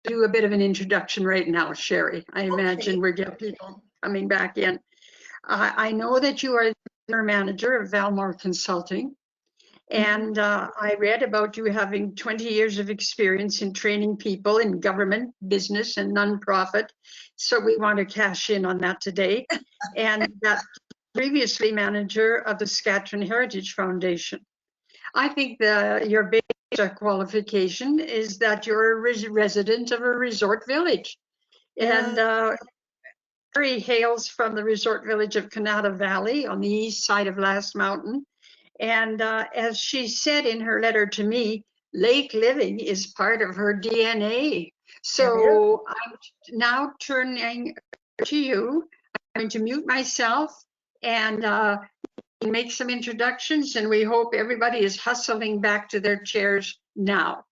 do a bit of an introduction right now, Shari. I imagine Okay. we're getting people coming back in. I know that you are the manager of Val More Consulting, and I read about you having 20 years of experience in training people in government, business, and nonprofit. So we want to cash in on that today. And that previously manager of the Saskatchewan Heritage Foundation. I think your basic qualification is that you're a resident of a resort village. And Shari hails from the resort village of Canada Valley on the east side of Last Mountain. And as she said in her letter to me, lake living is part of her DNA. So I'm now turning to you. I'm going to mute myself and make some introductions, and we hope everybody is hustling back to their chairs now.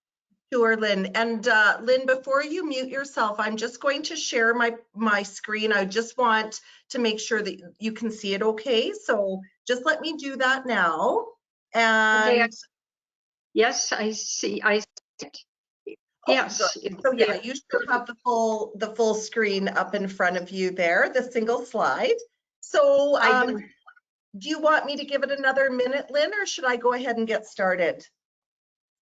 Sure, Lynn. And Lynn, before you mute yourself, I'm just going to share my screen. I just want to make sure that you can see it okay. So just let me do that now. And okay, yes, I see. I see it. Oh, yes. So yeah, you should have the full screen up in front of you there, the single slide. So do you want me to give it another minute, Lynn, or should I go ahead and get started?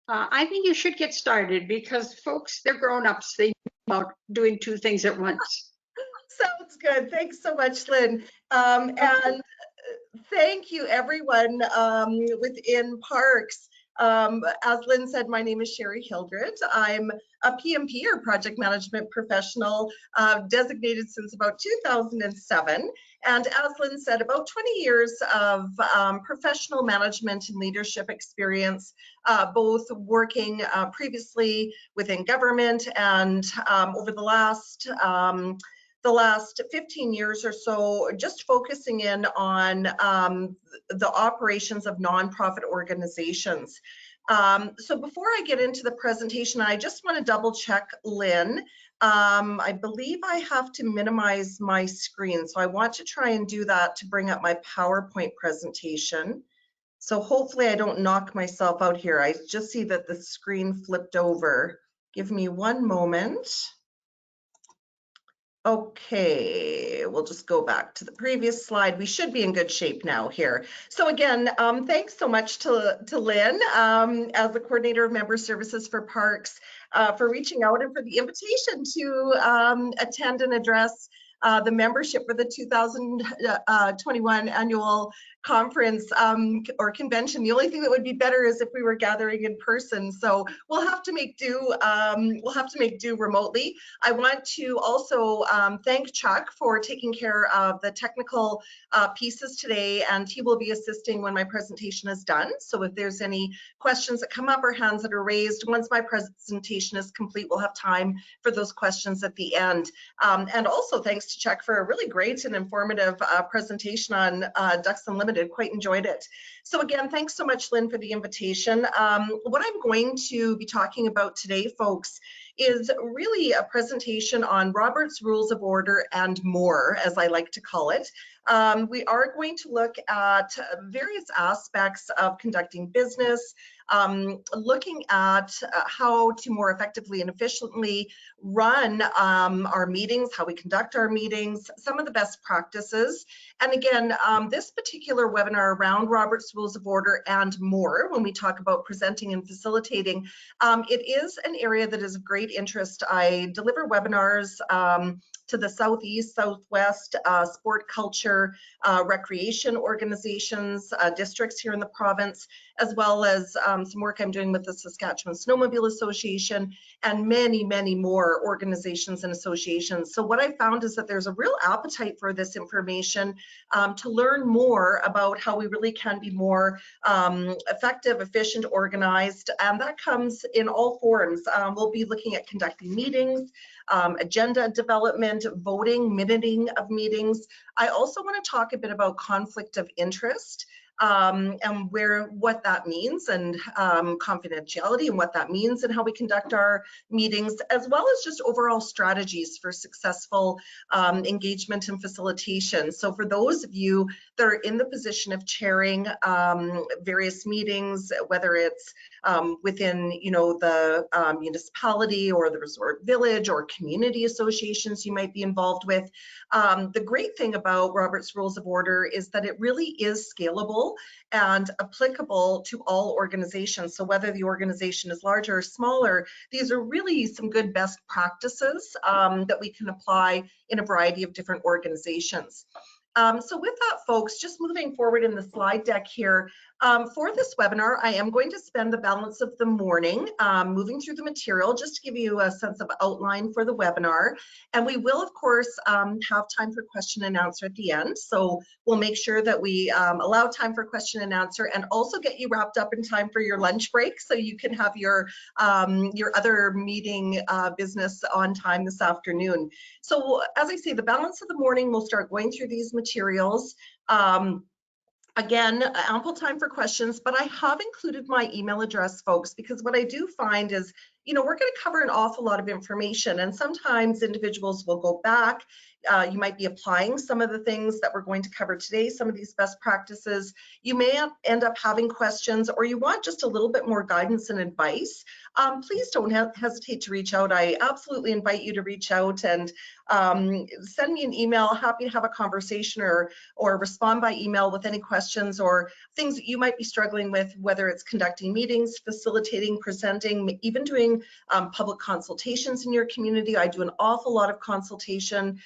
I think you should get started because folks, they're grown-ups. They know about doing two things at once. Sounds good. Thanks so much, Lynn. And thank you, everyone within PARCS. As Lynn said, my name is Shari Hildred. I'm a PMP, or project management professional, designated since about 2007. And as Lynn said, about 20 years of professional management and leadership experience, both working previously within government and over the last 15 years or so, just focusing in on the operations of nonprofit organizations. So before I get into the presentation, I just want to double check, Lynn. I believe I have to minimize my screen, so I want to try and do that to bring up my PowerPoint presentation. So hopefully I don't knock myself out here. I just see that the screen flipped over. Give me one moment. Okay, we'll just go back to the previous slide. We should be in good shape now here. So again, thanks so much to Lynn, as the coordinator of member services for PARCS, for reaching out and for the invitation to attend and address the membership for the 2021 annual conference or convention. The only thing that would be better is if we were gathering in person. So we'll have to make do. We'll have to make do remotely. I want to also thank Chuck for taking care of the technical pieces today, and he will be assisting when my presentation is done. So if there's any questions that come up or hands that are raised, once my presentation is complete, we'll have time for those questions at the end. And also thanks to Chuck for a really great and informative presentation on Ducks Unlimited. Quite enjoyed it. So again, thanks so much, Lynn, for the invitation. What I'm going to be talking about today, folks, is really a presentation on Robert's Rules of Order and more, as I like to call it. We are going to look at various aspects of conducting business, looking at how to more effectively and efficiently run our meetings, how we conduct our meetings, some of the best practices. And again, this particular webinar around Robert's Rules of Order and more, when we talk about presenting and facilitating, it is an area that is of great interest. I deliver webinars to the Southeast, Southwest, sport, culture, recreation organizations, districts here in the province, as well as some work I'm doing with the Saskatchewan Snowmobile Association and many, many more organizations and associations. So what I found is that there's a real appetite for this information to learn more about how we really can be more effective, efficient, organized, and that comes in all forms. We'll be looking at conducting meetings, agenda development, voting, minuting of meetings. I also want to talk a bit about conflict of interest. and what that means, and confidentiality and what that means, and how we conduct our meetings, as well as just overall strategies for successful engagement and facilitation. So for those of you that are in the position of chairing various meetings, whether it's within, you know, the municipality or the resort village or community associations you might be involved with, the great thing about Robert's Rules of Order is that it really is scalable and applicable to all organizations. So whether the organization is larger or smaller, these are really some good best practices that we can apply in a variety of different organizations. So with that, folks, just moving forward in the slide deck here, for this webinar, I am going to spend the balance of the morning moving through the material just to give you a sense of outline for the webinar. And we will, of course, have time for question and answer at the end. So we'll make sure that we allow time for question and answer, and also get you wrapped up in time for your lunch break so you can have your other meeting business on time this afternoon. So as I say, the balance of the morning, we'll start going through these materials. Again, ample time for questions, but I have included my email address, folks, because what I do find is, you know, we're going to cover an awful lot of information, and sometimes individuals will go back. You might be applying some of the things that we're going to cover today, some of these best practices. You may end up having questions, or you want just a little bit more guidance and advice. Please don't hesitate to reach out. I absolutely invite you to reach out and send me an email. Happy to have a conversation or respond by email with any questions or things that you might be struggling with, whether it's conducting meetings, facilitating, presenting, even doing public consultations in your community. I do an awful lot of consultation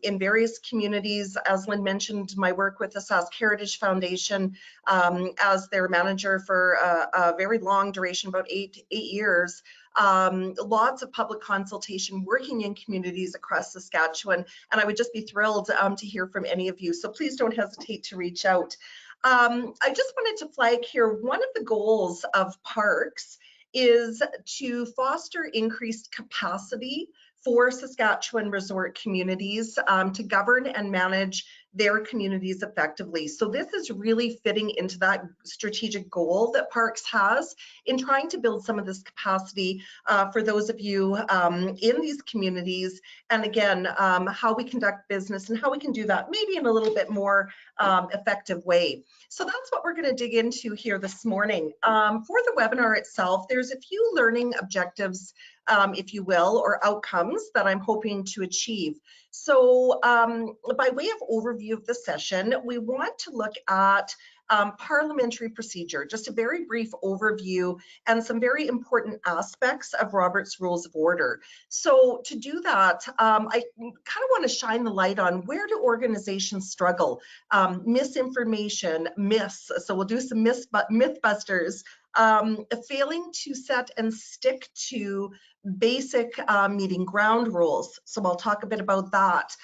in various communities. As Lynn mentioned, my work with the Sask Heritage Foundation as their manager for a very long duration, about eight years. Lots of public consultation working in communities across Saskatchewan, and I would just be thrilled to hear from any of you. So please don't hesitate to reach out. I just wanted to flag here, one of the goals of PARCS is to foster increased capacity for Saskatchewan resort communities to govern and manage their communities effectively. So this is really fitting into that strategic goal that PARCS has in trying to build some of this capacity for those of you in these communities, and again, how we conduct business and how we can do that maybe in a little bit more effective way. So that's what we're going to dig into here this morning. For the webinar itself, there's a few learning objectives, if you will, or outcomes that I'm hoping to achieve. So by way of overview of the session, we want to look at parliamentary procedure, just a very brief overview and some very important aspects of Robert's Rules of Order. So to do that, I kind of want to shine the light on where do organizations struggle, misinformation, myths. So we'll do some mythbusters, failing to set and stick to basic meeting ground rules. So I'll talk a bit about that.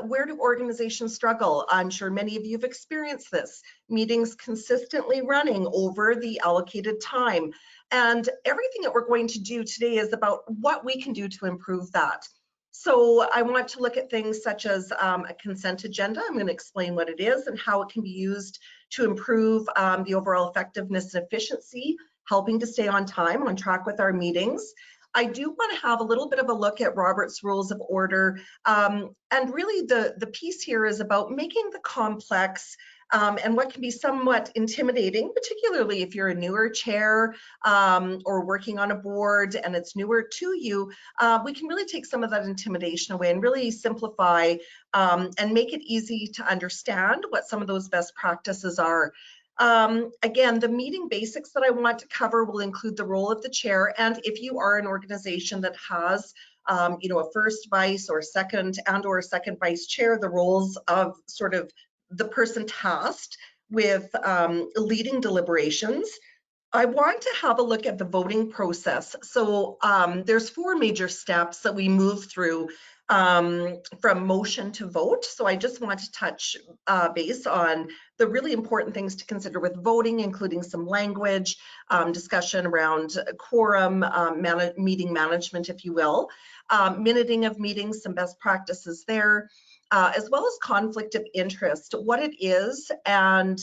Where do organizations struggle? I'm sure many of you have experienced this. Meetings consistently running over the allocated time. And everything that we're going to do today is about what we can do to improve that. So I want to look at things such as a consent agenda. I'm going to explain what it is and how it can be used to improve the overall effectiveness and efficiency, helping to stay on time, on track with our meetings. I do want to have a little bit of a look at Robert's Rules of Order, and really the piece here is about making the complex and what can be somewhat intimidating, particularly if you're a newer chair or working on a board and it's newer to you. We can really take some of that intimidation away and really simplify and make it easy to understand what some of those best practices are. Again, the meeting basics that I want to cover will include the role of the chair, and if you are an organization that has you know, a first vice or second vice chair, the roles of sort of the person tasked with leading deliberations. I want to have a look at the voting process. So there's 4 major steps that we move through from motion to vote. So I just want to touch base on the really important things to consider with voting, including some language, discussion around quorum, meeting management, if you will, minuting of meetings, some best practices there. as well as conflict of interest, what it is, and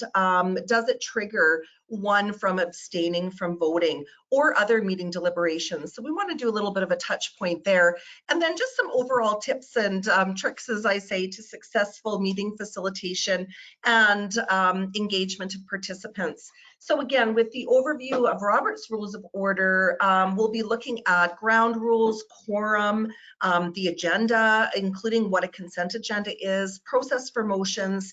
does it trigger one from abstaining from voting or other meeting deliberations. So we want to do a little bit of a touch point there. And then just some overall tips and tricks, as I say, to successful meeting facilitation and engagement of participants. So again, with the overview of Robert's Rules of Order, we'll be looking at ground rules, quorum, the agenda, including what a consent agenda is, process for motions,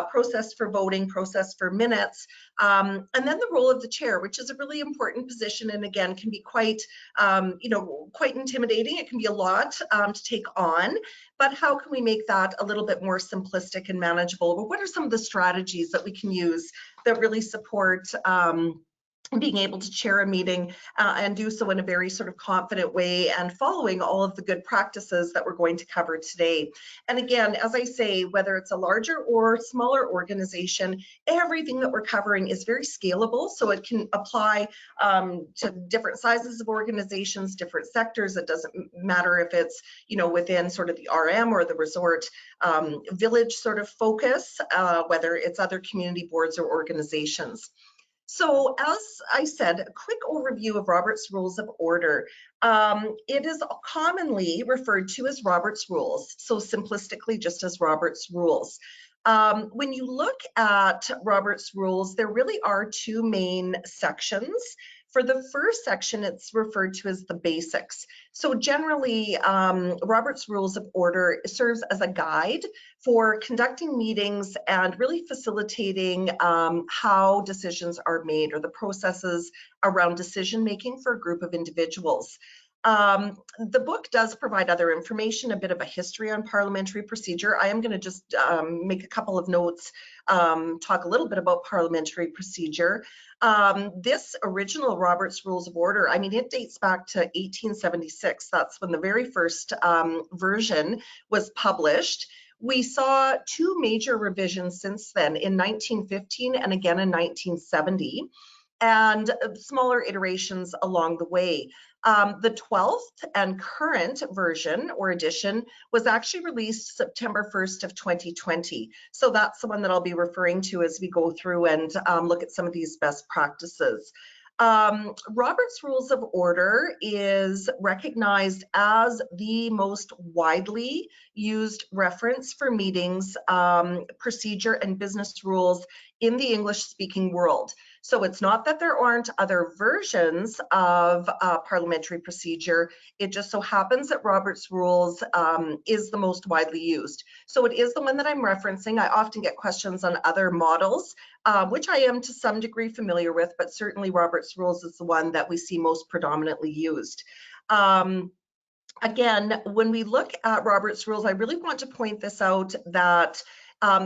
process for voting, process for minutes, and then the role of the chair, which is a really important position, and again can be quite, quite intimidating. It can be a lot to take on, but how can we make that a little bit more simplistic and manageable? But what are some of the strategies that we can use that really support being able to chair a meeting and do so in a very sort of confident way and following all of the good practices that we're going to cover today. And again, as I say, whether it's a larger or smaller organization, everything that we're covering is very scalable, so it can apply to different sizes of organizations, different sectors. It doesn't matter if it's, within sort of the RM or the resort village sort of focus, whether it's other community boards or organizations. So as I said, a quick overview of Robert's Rules of Order. It is commonly referred to as Robert's Rules, so simplistically just as Robert's Rules. When you look at Robert's Rules, there really are two main sections. For the first section, it's referred to as the basics. So generally, Robert's Rules of Order serves as a guide for conducting meetings and really facilitating how decisions are made or the processes around decision making for a group of individuals. The book does provide other information, a bit of a history on parliamentary procedure. I am going to just make a couple of notes, talk a little bit about parliamentary procedure. This original Robert's Rules of Order, I mean, it dates back to 1876. That's when the very first version was published. We saw two major revisions since then, in 1915 and again in 1970, and smaller iterations along the way. The 12th and current version or edition was actually released September 1st of 2020. So that's the one that I'll be referring to as we go through and look at some of these best practices. Robert's Rules of Order is recognized as the most widely used reference for meetings, procedure, and business rules in the English-speaking world. So it's not that there aren't other versions of parliamentary procedure. It just so happens that Robert's Rules is the most widely used. So it is the one that I'm referencing. I often get questions on other models, which I am to some degree familiar with, but certainly Robert's Rules is the one that we see most predominantly used. Again, when we look at Robert's Rules, I really want to point this out that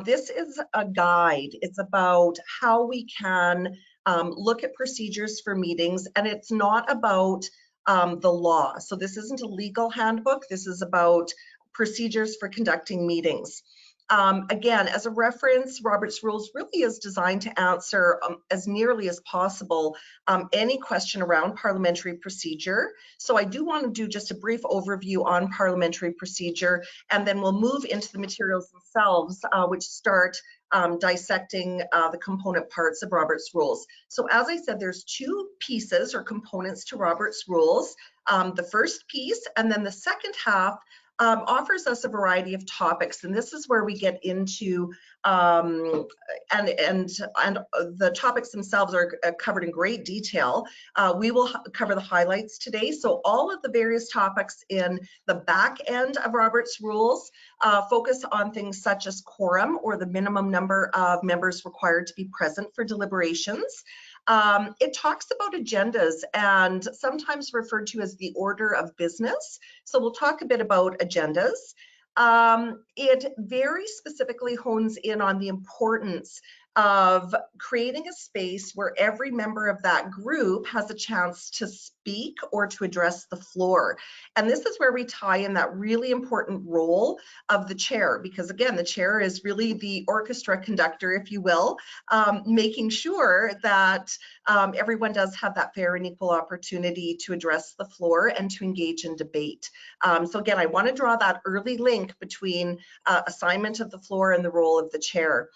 this is a guide. It's about how we can look at procedures for meetings, and it's not about the law. So this isn't a legal handbook. This is about procedures for conducting meetings. Again, as a reference, Robert's Rules really is designed to answer as nearly as possible any question around parliamentary procedure. So I do want to do just a brief overview on parliamentary procedure, and then we'll move into the materials themselves, which start dissecting the component parts of Robert's Rules. So as I said, there's two pieces or components to Robert's Rules. The first piece and then the second half offers us a variety of topics, and this is where we get into and the topics themselves are covered in great detail. We will cover the highlights today. So all of the various topics in the back end of Robert's Rules focus on things such as quorum, or the minimum number of members required to be present for deliberations. It talks about agendas, and sometimes referred to as the order of business. So we'll talk a bit about agendas. It very specifically hones in on the importance of creating a space where every member of that group has a chance to speak or to address the floor. And this is where we tie in that really important role of the chair, because again, the chair is really the orchestra conductor, if you will, making sure that everyone does have that fair and equal opportunity to address the floor and to engage in debate. So again, I want to draw that early link between assignment of the floor and the role of the chair.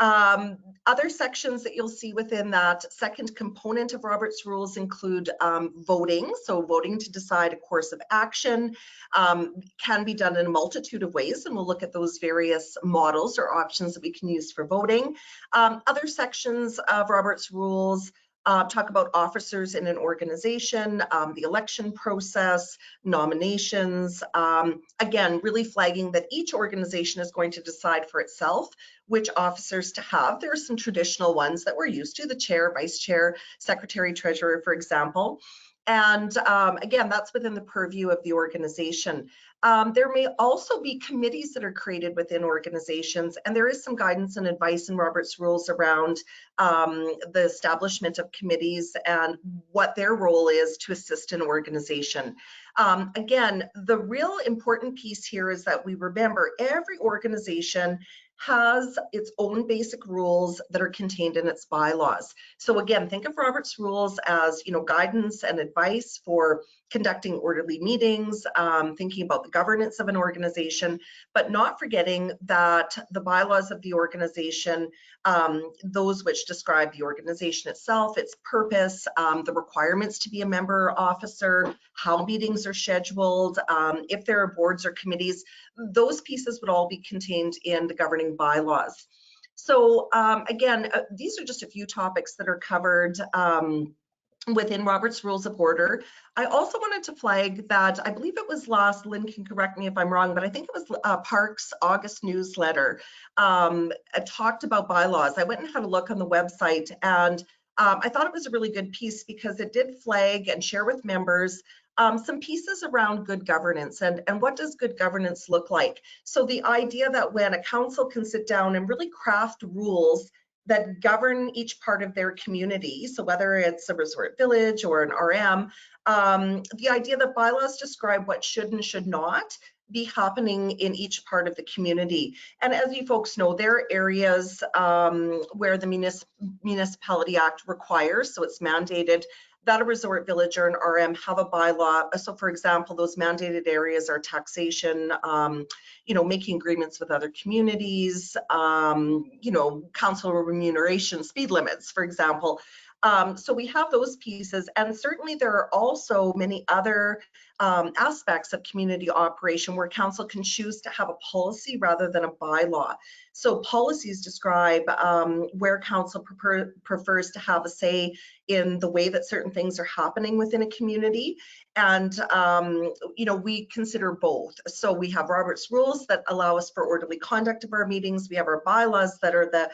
Other sections that you'll see within that second component of Robert's Rules include voting. So voting to decide a course of action can be done in a multitude of ways, and we'll look at those various models or options that we can use for voting. Other sections of Robert's Rules talk about officers in an organization, the election process, nominations, again, really flagging that each organization is going to decide for itself which officers to have. There are some traditional ones that we're used to, the chair, vice chair, secretary, treasurer, for example. And again, that's within the purview of the organization. There may also be committees that are created within organizations, and there is some guidance and advice in Robert's Rules around the establishment of committees and what their role is to assist an organization. Again, the real important piece here is that we remember every organization has its own basic rules that are contained in its bylaws. So again, think of Robert's Rules as, you know, guidance and advice for conducting orderly meetings, thinking about the governance of an organization, but not forgetting that the bylaws of the organization, those which describe the organization itself, its purpose, the requirements to be a member officer, how meetings are scheduled, if there are boards or committees, those pieces would all be contained in the governing bylaws. So again, these are just a few topics that are covered within Robert's Rules of Order. I also wanted to flag that I believe it was last, Lynn can correct me if I'm wrong, but I think it was PARCS August newsletter talked about bylaws. I went and had a look on the website, and I thought it was a really good piece because it did flag and share with members some pieces around good governance and what does good governance look like. So the idea that when a council can sit down and really craft rules that govern each part of their community, so whether it's a resort village or an RM, the idea that bylaws describe what should and should not be happening in each part of the community. And as you folks know, there are areas where the Municipality Act requires, so it's mandated that a resort village or an RM have a bylaw. So for example, those mandated areas are taxation, you know, making agreements with other communities, you know, council remuneration, speed limits, for example. So we have those pieces, and certainly there are also many other aspects of community operation where council can choose to have a policy rather than a bylaw. So policies describe where council prefers to have a say in the way that certain things are happening within a community. And, you know, we consider both. So we have Robert's Rules that allow us for orderly conduct of our meetings. We have our bylaws that are the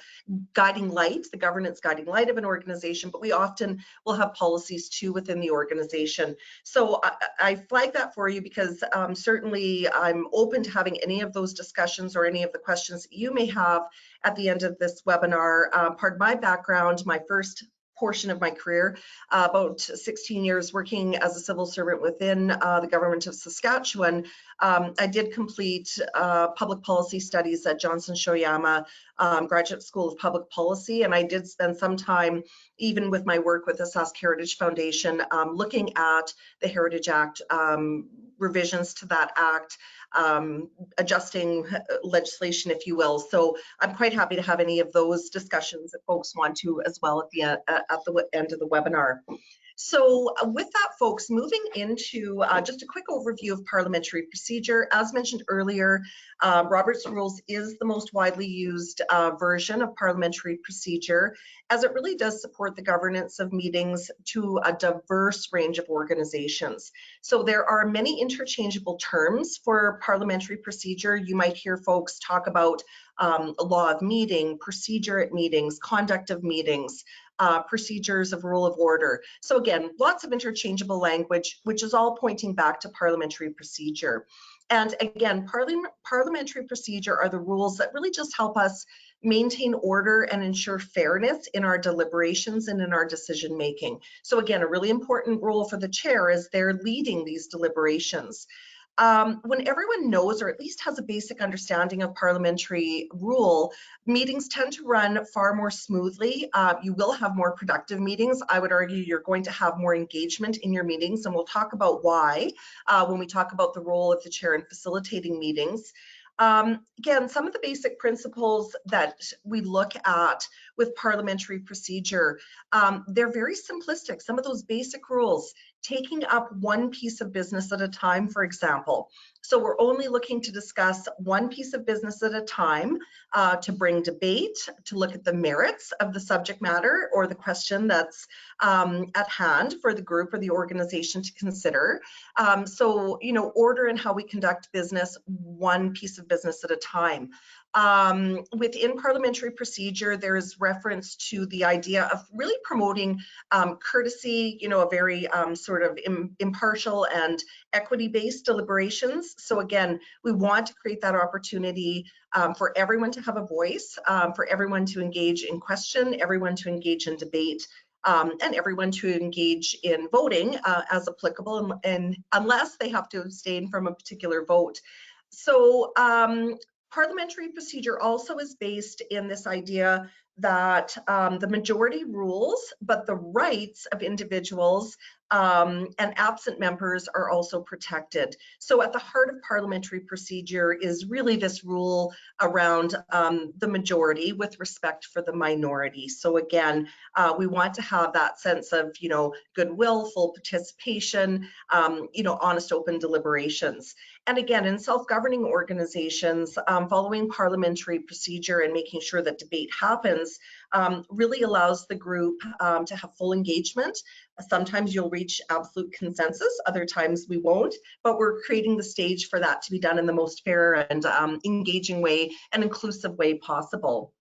guiding light, the governance guiding light of an organization, but we often will have policies too within the organization. So I flag that for you because certainly I'm open to having any of those discussions or any of the questions that you may have at the end of this webinar. Part of my background, my first portion of my career, about 16 years working as a civil servant within the government of Saskatchewan. I did complete public policy studies at Johnson Shoyama Graduate School of Public Policy, and I did spend some time, even with my work with the Sask Heritage Foundation, looking at the Heritage Act, revisions to that act, adjusting legislation, if you will. So I'm quite happy to have any of those discussions if folks want to as well at the end of the webinar. So with that, folks, moving into just a quick overview of parliamentary procedure. As mentioned earlier, Robert's Rules is the most widely used version of parliamentary procedure, as it really does support the governance of meetings to a diverse range of organizations. So there are many interchangeable terms for parliamentary procedure. You might hear folks talk about law of meeting, procedure at meetings, conduct of meetings, procedures of rule of order. So again, lots of interchangeable language, which is all pointing back to parliamentary procedure. And again, parliamentary procedure are the rules that really just help us maintain order and ensure fairness in our deliberations and in our decision making. So again, a really important role for the chair is they're leading these deliberations. When everyone knows or at least has a basic understanding of parliamentary rule, meetings tend to run far more smoothly. You will have more productive meetings. I would argue you're going to have more engagement in your meetings, and we'll talk about why when we talk about the role of the chair in facilitating meetings. Again, some of the basic principles that we look at with parliamentary procedure, they're very simplistic. Some of those basic rules, taking up one piece of business at a time, for example. So we're only looking to discuss one piece of business at a time, to bring debate, to look at the merits of the subject matter or the question that's at hand for the group or the organization to consider. So, you know, order in how we conduct business, one piece of business at a time. Within parliamentary procedure, there is reference to the idea of really promoting courtesy, you know, a very sort of impartial and equity-based deliberations. So again, we want to create that opportunity for everyone to have a voice, for everyone to engage in question, everyone to engage in debate, and everyone to engage in voting as applicable, and unless they have to abstain from a particular vote. So parliamentary procedure also is based in this idea that the majority rules, but the rights of individuals and absent members are also protected. So at the heart of parliamentary procedure is really this rule around the majority with respect for the minority. So again, we want to have that sense of, you know, goodwill, full participation, you know, honest, open deliberations. And again, in self-governing organizations, following parliamentary procedure and making sure that debate happens really allows the group to have full engagement. Sometimes you'll reach absolute consensus, other times we won't, but we're creating the stage for that to be done in the most fair and engaging way and inclusive way possible.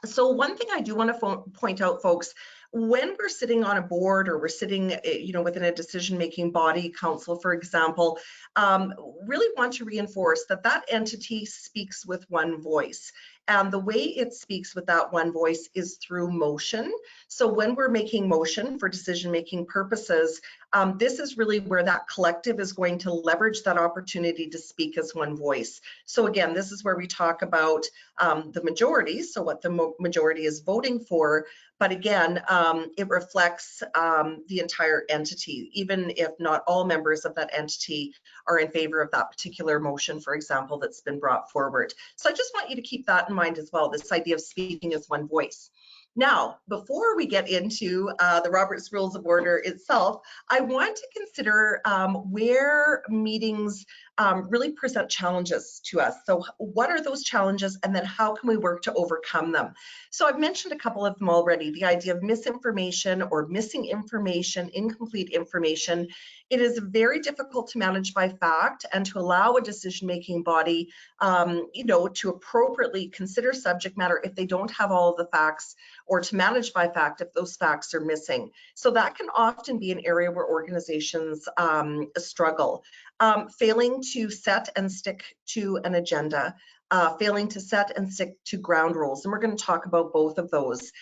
So one thing I do want to point out, folks, when we're sitting on a board or we're sitting, you know, within a decision-making body, council, for example, really want to reinforce that that entity speaks with one voice. And the way it speaks with that one voice is through motion. So when we're making motion for decision-making purposes, this is really where that collective is going to leverage that opportunity to speak as one voice. So again, this is where we talk about the majority, so what the majority is voting for, but again, it reflects the entire entity, even if not all members of that entity are in favor of that particular motion, for example, that's been brought forward. So I just want you to keep that in mind as well, this idea of speaking as one voice. Now, before we get into the Robert's Rules of Order itself, I want to consider where meetings really present challenges to us. So what are those challenges, and then how can we work to overcome them? So I've mentioned a couple of them already, the idea of misinformation or missing information, incomplete information. It is very difficult to manage by fact and to allow a decision-making body, you know, to appropriately consider subject matter if they don't have all of the facts, or to manage by fact if those facts are missing. So that can often be an area where organizations struggle. Failing to set and stick to an agenda, failing to set and stick to ground rules, and we're going to talk about both of those.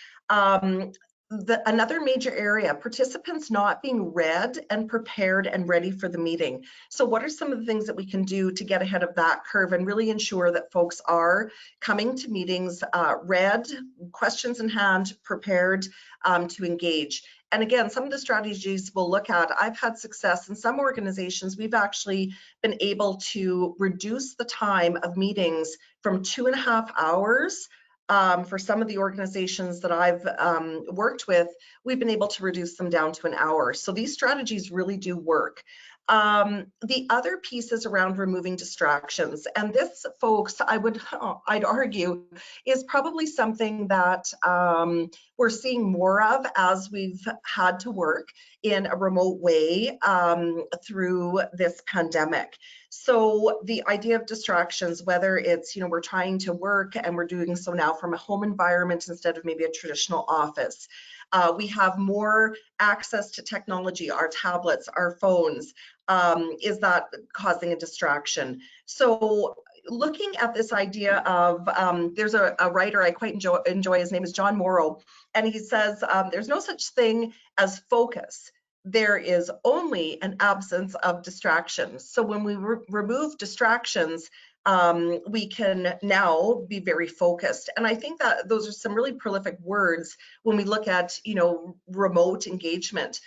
Another major area, participants not being read and prepared and ready for the meeting. So what are some of the things that we can do to get ahead of that curve and really ensure that folks are coming to meetings read, questions in hand, prepared to engage? And again, some of the strategies we'll look at, I've had success in some organizations. We've actually been able to reduce the time of meetings from 2.5 hours. For some of the organizations that I've worked with, we've been able to reduce them down to an hour. So these strategies really do work. The other piece is around removing distractions. And this, folks, I'd argue is probably something that we're seeing more of as we've had to work in a remote way through this pandemic. So the idea of distractions, whether it's, you know, we're trying to work and we're doing so now from a home environment instead of maybe a traditional office. We have more access to technology, our tablets, our phones. Is that causing a distraction? So looking at this idea of, there's a writer I quite enjoy, his name is John Morrow, and he says, there's no such thing as focus. There is only an absence of distractions. So when we remove distractions, we can now be very focused. And I think that those are some really prolific words when we look at, remote engagement.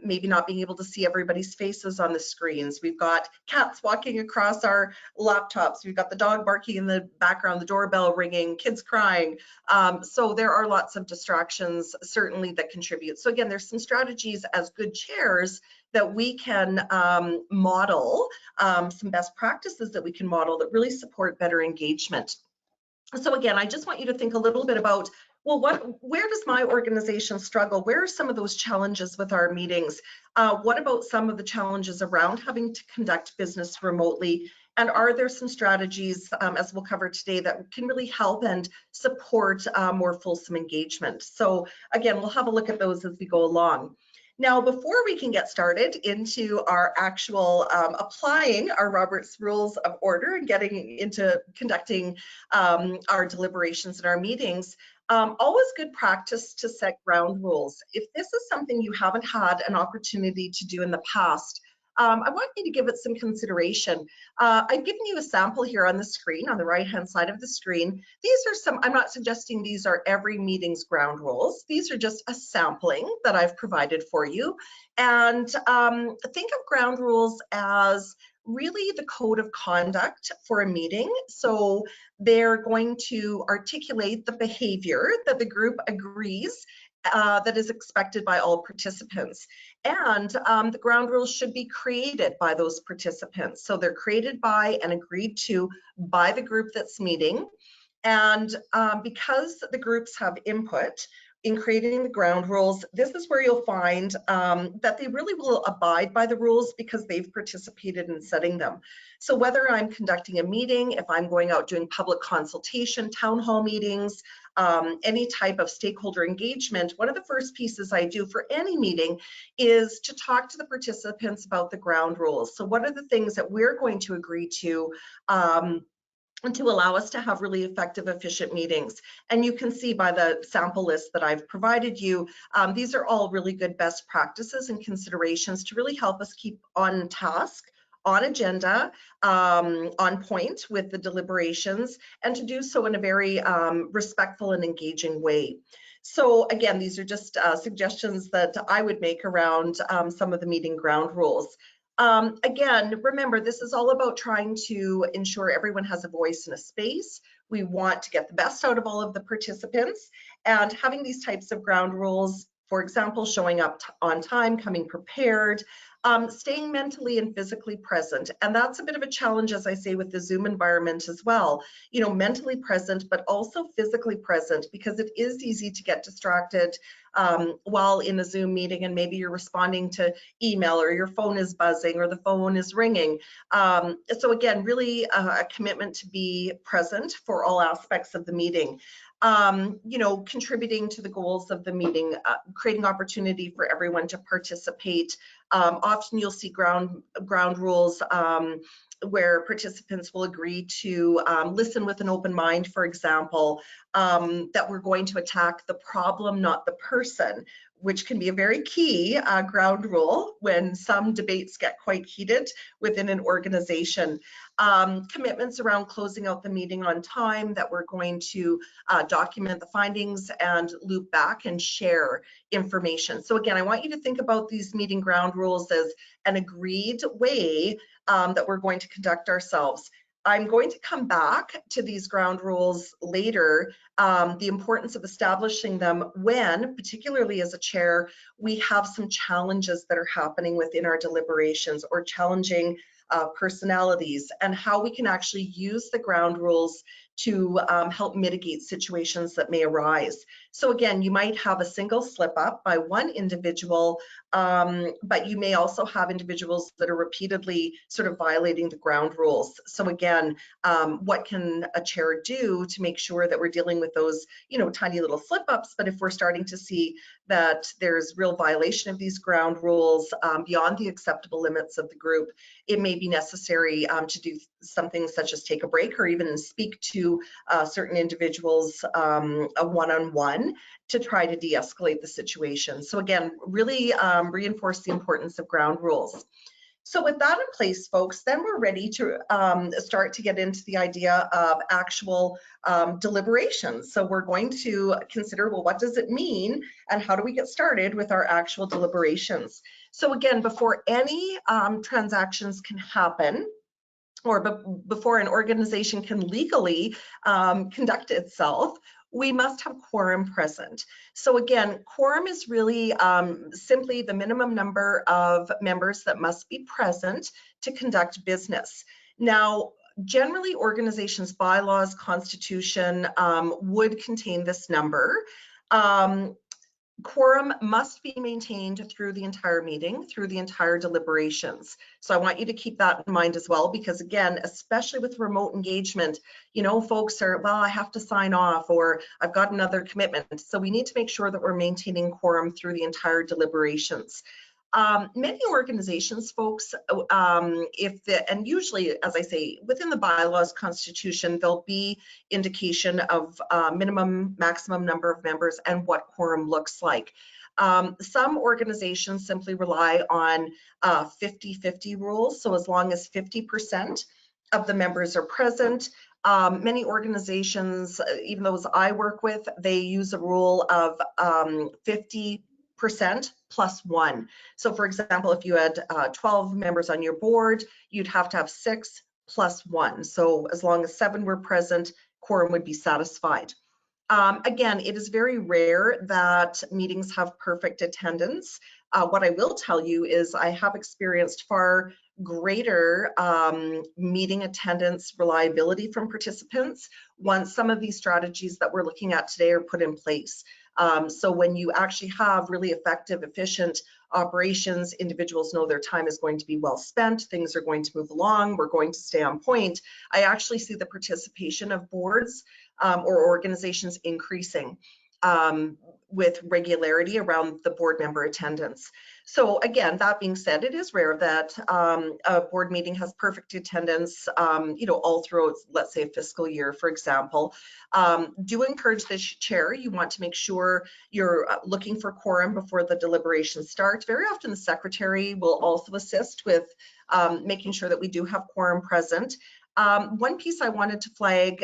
Maybe not being able to see everybody's faces on the screens. We've got cats walking across our laptops. We've got the dog barking in the background, the doorbell ringing, kids crying. So there are lots of distractions certainly that contribute. So again, there's some strategies as good chairs that we can model, some best practices that we can model that really support better engagement. So again, I just want you to think a little bit about, well, where does my organization struggle? Where are some of those challenges with our meetings? What about some of the challenges around having to conduct business remotely? And are there some strategies, as we'll cover today, that can really help and support more fulsome engagement? So again, we'll have a look at those as we go along. Now, before we can get started into our actual applying our Robert's Rules of Order and getting into conducting our deliberations and our meetings, always good practice to set ground rules. If this is something you haven't had an opportunity to do in the past, I want you to give it some consideration. I've given you a sample here on the screen, on the right-hand side of the screen. These are some, I'm not suggesting these are every meeting's ground rules. These are just a sampling that I've provided for you. And think of ground rules as really the code of conduct for a meeting. So they're going to articulate the behavior that the group agrees that is expected by all participants. And the ground rules should be created by those participants. So they're created by and agreed to by the group that's meeting. And because the groups have input in creating the ground rules, this is where you'll find that they really will abide by the rules because they've participated in setting them. So whether I'm conducting a meeting, if I'm going out doing public consultation, town hall meetings, any type of stakeholder engagement, one of the first pieces I do for any meeting is to talk to the participants about the ground rules. So what are the things that we're going to agree to and to allow us to have really effective, efficient meetings. And you can see by the sample list that I've provided you, these are all really good best practices and considerations to really help us keep on task, on agenda, on point with the deliberations, and to do so in a very respectful and engaging way. So again, these are just suggestions that I would make around some of the meeting ground rules. Again, remember, this is all about trying to ensure everyone has a voice in a space. We want to get the best out of all of the participants, and having these types of ground rules, for example, showing up on time, coming prepared, staying mentally and physically present. And that's a bit of a challenge, as I say, with the Zoom environment as well. You know, mentally present, but also physically present, because it is easy to get distracted while in a Zoom meeting, and maybe you're responding to email, or your phone is buzzing, or the phone is ringing. So again, really a commitment to be present for all aspects of the meeting. You know, contributing to the goals of the meeting, creating opportunity for everyone to participate. Often you'll see ground rules where participants will agree to listen with an open mind, for example, that we're going to attack the problem, not the person, which can be a very key ground rule when some debates get quite heated within an organization. Commitments around closing out the meeting on time, that we're going to document the findings and loop back and share information. So again, I want you to think about these meeting ground rules as an agreed way that we're going to conduct ourselves. I'm going to come back to these ground rules later, the importance of establishing them when, particularly as a chair, we have some challenges that are happening within our deliberations, or challenging personalities, and how we can actually use the ground rules to help mitigate situations that may arise. So again, you might have a single slip up by one individual, but you may also have individuals that are repeatedly sort of violating the ground rules. So again, what can a chair do to make sure that we're dealing with those, tiny little slip ups? But if we're starting to see that there's real violation of these ground rules beyond the acceptable limits of the group, it may be necessary to do something such as take a break or even speak to certain individuals a one-on-one to try to de-escalate the situation. So again, really reinforce the importance of ground rules. So with that in place, folks, then we're ready to start to get into the idea of actual deliberations. So we're going to consider, well, what does it mean and how do we get started with our actual deliberations? So again, before any transactions can happen, or before an organization can legally conduct itself, we must have quorum present. So again, quorum is really simply the minimum number of members that must be present to conduct business. Now, generally, organizations' bylaws, constitution would contain this number. Quorum must be maintained through the entire meeting, through the entire deliberations. So I want you to keep that in mind as well, because again, especially with remote engagement, folks are, well, I have to sign off or I've got another commitment. So we need to make sure that we're maintaining quorum through the entire deliberations. Many organizations, folks, and usually, as I say, within the bylaws, constitution, there'll be indication of minimum, maximum number of members and what quorum looks like. Some organizations simply rely on 50-50 rules. So as long as 50% of the members are present, many organizations, even those I work with, they use a rule of 50% plus one. So for example, if you had 12 members on your board, you'd have to have 6 plus 1. So as long as 7 were present, quorum would be satisfied. Again, it is very rare that meetings have perfect attendance. What I will tell you is I have experienced far greater meeting attendance reliability from participants once some of these strategies that we're looking at today are put in place. So when you actually have really effective, efficient operations, individuals know their time is going to be well spent, things are going to move along, we're going to stay on point. I actually see the participation of boards or organizations increasing with regularity around the board member attendance. So again, that being said, it is rare that a board meeting has perfect attendance, all throughout, let's say, a fiscal year, for example. Do encourage the chair. You want to make sure you're looking for quorum before the deliberations start. Very often the secretary will also assist with making sure that we do have quorum present. One piece I wanted to flag,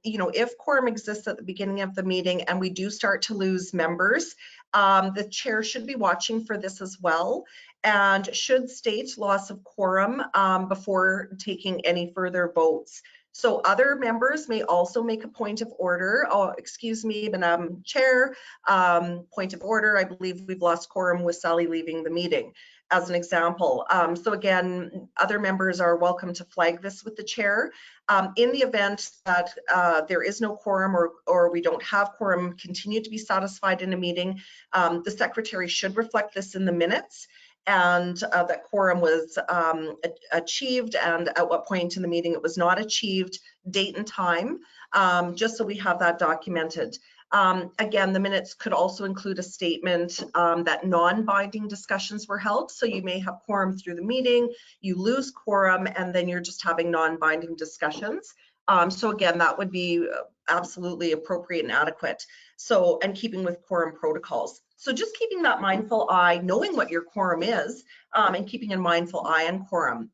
if quorum exists at the beginning of the meeting and we do start to lose members, the chair should be watching for this as well and should state loss of quorum before taking any further votes. So other members may also make a point of order. Oh, excuse me, Madam Chair, point of order. I believe we've lost quorum with Sally leaving the meeting, as an example. So again, other members are welcome to flag this with the chair. In the event that there is no quorum or we don't have quorum continue to be satisfied in a meeting, the secretary should reflect this in the minutes and that quorum was achieved and at what point in the meeting it was not achieved, date and time, just so we have that documented. Again, the minutes could also include a statement that non-binding discussions were held. So you may have quorum through the meeting, you lose quorum, and then you're just having non-binding discussions. So again, that would be absolutely appropriate and adequate. So, and keeping with quorum protocols. So just keeping that mindful eye, knowing what your quorum is, and keeping a mindful eye on quorum.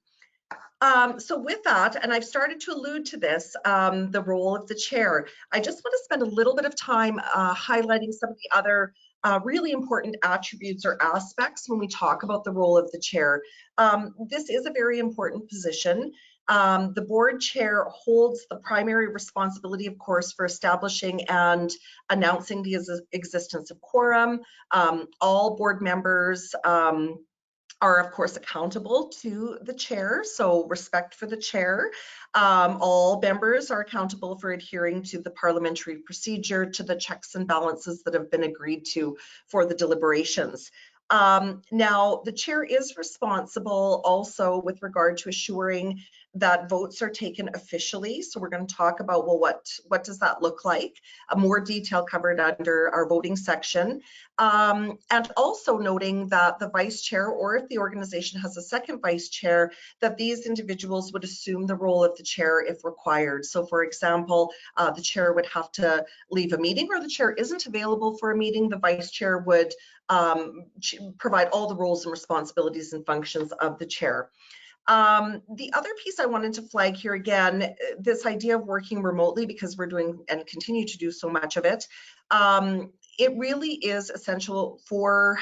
So with that, and I've started to allude to this, the role of the chair, I just want to spend a little bit of time highlighting some of the other really important attributes or aspects when we talk about the role of the chair. This is a very important position. The board chair holds the primary responsibility, of course, for establishing and announcing the existence of quorum. All board members are of course accountable to the chair, so respect for the chair. All members are accountable for adhering to the parliamentary procedure, to the checks and balances that have been agreed to for the deliberations. Now, the chair is responsible also with regard to assuring that votes are taken officially. So we're going to talk about, well, what does that look like? More detail covered under our voting section. And also noting that the vice chair, or if the organization has a second vice chair, that these individuals would assume the role of the chair if required. So for example, the chair would have to leave a meeting, or the chair isn't available for a meeting, the vice chair would provide all the roles and responsibilities and functions of the chair. The other piece I wanted to flag here, again, this idea of working remotely, because we're doing and continue to do so much of it, it really is essential for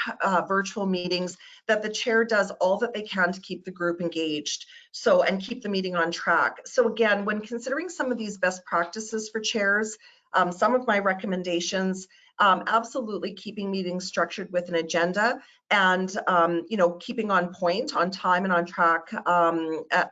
virtual meetings that the chair does all that they can to keep the group engaged, so, and keep the meeting on track. So again, when considering some of these best practices for chairs, some of my recommendations, absolutely keeping meetings structured with an agenda, and you know, keeping on point, on time and on track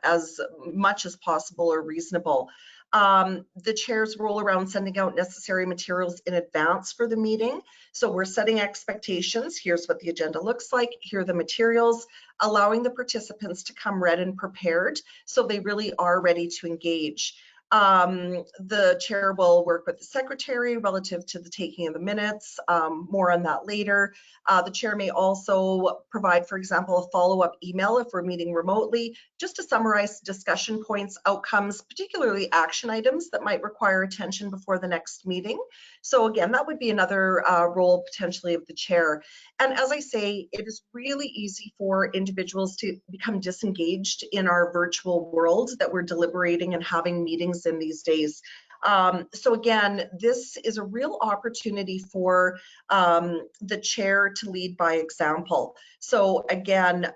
as much as possible or reasonable. The chair's role around sending out necessary materials in advance for the meeting. So we're setting expectations. Here's what the agenda looks like. Here are the materials, allowing the participants to come ready and prepared so they really are ready to engage. The chair will work with the secretary relative to the taking of the minutes, more on that later. The chair may also provide, for example, a follow-up email if we're meeting remotely, just to summarize discussion points, outcomes, particularly action items that might require attention before the next meeting. So again, that would be another role potentially of the chair. And as I say, it is really easy for individuals to become disengaged in our virtual world that we're deliberating and having meetings in these days. So again, this is a real opportunity for the chair to lead by example. So again,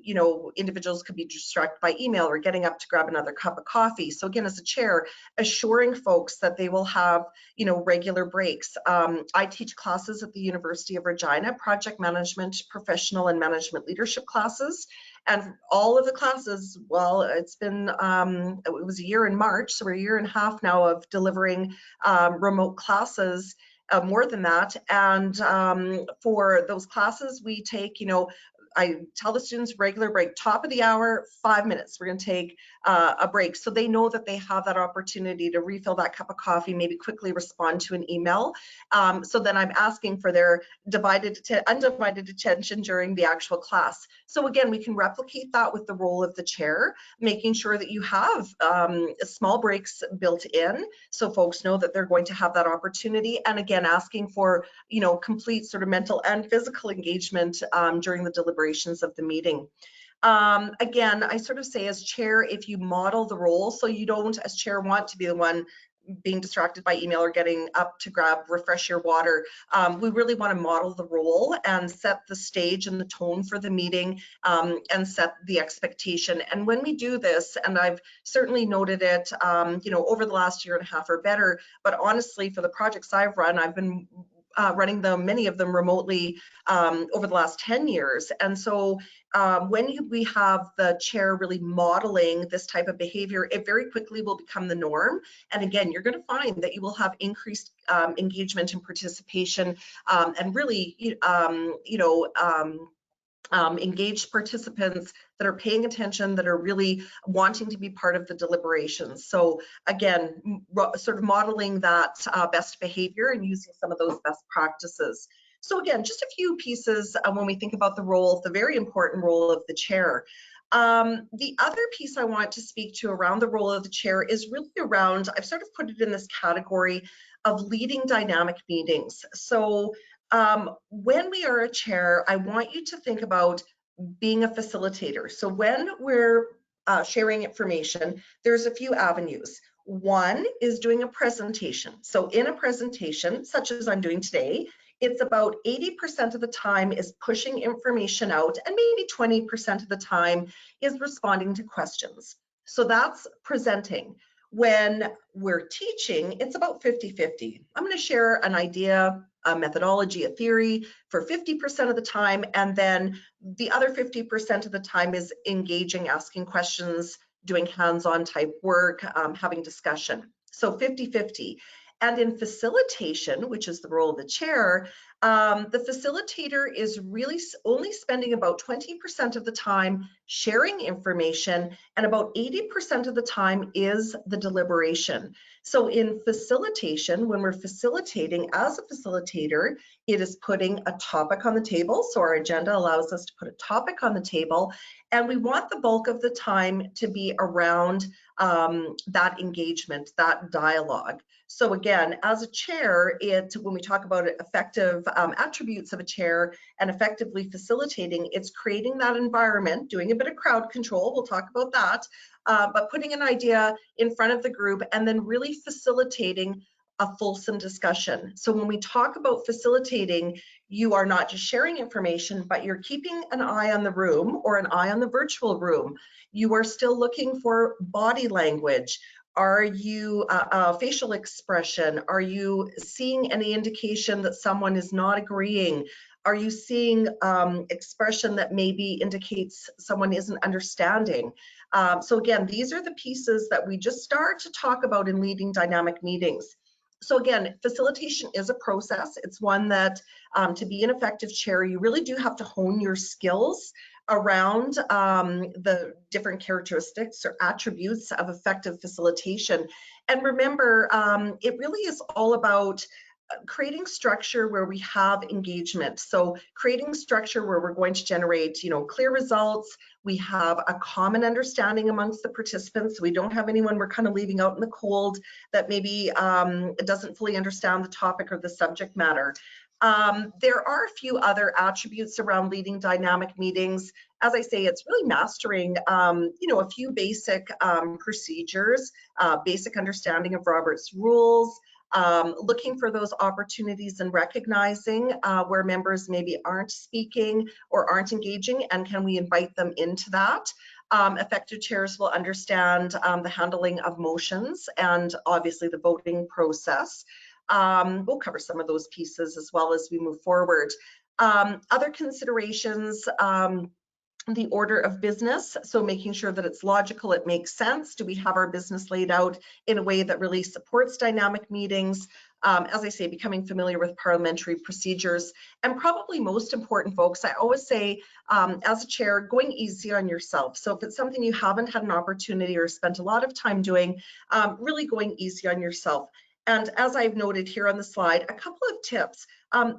you know, individuals could be distracted by email or getting up to grab another cup of coffee. So again, as a chair, assuring folks that they will have, you know, regular breaks. I teach classes at the University of Regina, project management, professional and management leadership classes. And all of the classes, well, it's been, it was a year in March, so we're a year and a half now of delivering remote classes, more than that. And for those classes, we take, you know, I tell the students regular break, top of the hour, 5 minutes. We're going to take a break, so they know that they have that opportunity to refill that cup of coffee, maybe quickly respond to an email. So then I'm asking for their undivided attention during the actual class. So again, we can replicate that with the role of the chair, making sure that you have small breaks built in, so folks know that they're going to have that opportunity. And again, asking for, you know, complete sort of mental and physical engagement during the deliberations of the meeting. Again, I sort of say as chair, if you model the role, so you don't as chair want to be the one being distracted by email or getting up to refresh your water. We really want to model the role and set the stage and the tone for the meeting, and set the expectation. And when we do this, and I've certainly noted it, you know, over the last year and a half or better, but honestly, for the projects I've run, I've been running them, many of them remotely, over the last 10 years. And so when we have the chair really modeling this type of behavior, it very quickly will become the norm. And again, you're going to find that you will have increased engagement and participation, and really, engaged participants that are paying attention, that are really wanting to be part of the deliberations. So again, sort of modeling that best behavior and using some of those best practices. So again, just a few pieces when we think about the role, the very important role of the chair. The other piece I want to speak to around the role of the chair is really around, I've sort of put it in this category of leading dynamic meetings. So when we are a chair, I want you to think about being a facilitator. So when we're sharing information, there's a few avenues. One is doing a presentation. So in a presentation, such as I'm doing today, it's about 80% of the time is pushing information out, and maybe 20% of the time is responding to questions. So that's presenting. When we're teaching, it's about 50-50. I'm going to share an idea, a methodology, a theory for 50% of the time, and then the other 50% of the time is engaging, asking questions, doing hands-on type work, having discussion. So 50-50. And in facilitation, which is the role of the chair, the facilitator is really only spending about 20% of the time sharing information, and about 80% of the time is the deliberation. So in facilitation, when we're facilitating as a facilitator, it is putting a topic on the table. So our agenda allows us to put a topic on the table, and we want the bulk of the time to be around that engagement, that dialogue. So again, as a chair, when we talk about effective attributes of a chair and effectively facilitating, it's creating that environment, doing a bit of crowd control, we'll talk about that, but putting an idea in front of the group and then really facilitating a fulsome discussion. So when we talk about facilitating, you are not just sharing information, but you're keeping an eye on the room or an eye on the virtual room. You are still looking for body language. Are you facial expression? Are you seeing any indication that someone is not agreeing? Are you seeing expression that maybe indicates someone isn't understanding? So again, these are the pieces that we just start to talk about in leading dynamic meetings. So again, facilitation is a process. It's one that to be an effective chair, you really do have to hone your skills around the different characteristics or attributes of effective facilitation. And remember, it really is all about creating structure where we have engagement. So creating structure where we're going to generate, clear results. We have a common understanding amongst the participants. We don't have anyone we're kind of leaving out in the cold that maybe doesn't fully understand the topic or the subject matter. There are a few other attributes around leading dynamic meetings. As I say, it's really mastering, a few basic procedures, basic understanding of Robert's rules, looking for those opportunities and recognizing where members maybe aren't speaking or aren't engaging, and can we invite them into that. Effective chairs will understand the handling of motions and obviously the voting process. We'll cover some of those pieces as well as we move forward. Other considerations, the order of business, so making sure that it's logical, it makes sense. Do we have our business laid out in a way that really supports dynamic meetings? As I say, becoming familiar with parliamentary procedures. And probably most important, folks, I always say, as a chair, going easy on yourself. So if it's something you haven't had an opportunity or spent a lot of time doing, really going easy on yourself. And as I've noted here on the slide, a couple of tips.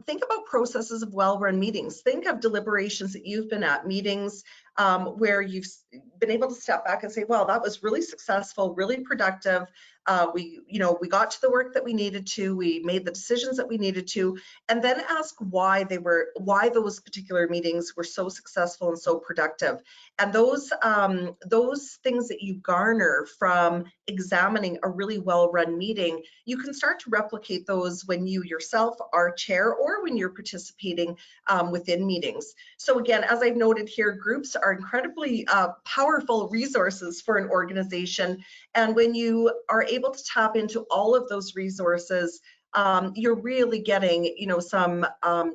Think about processes of well-run meetings. Think of deliberations that you've been at, meetings where you've been able to step back and say, well, that was really successful, really productive. We got to the work that we needed to, we made the decisions that we needed to, and then ask why those particular meetings were so successful and so productive. And those things that you garner from examining a really well-run meeting, you can start to replicate those when you yourself are chair or when you're participating within meetings. So again, as I've noted here, groups are incredibly powerful resources for an organization. And when you are able to tap into all of those resources, you're really getting, some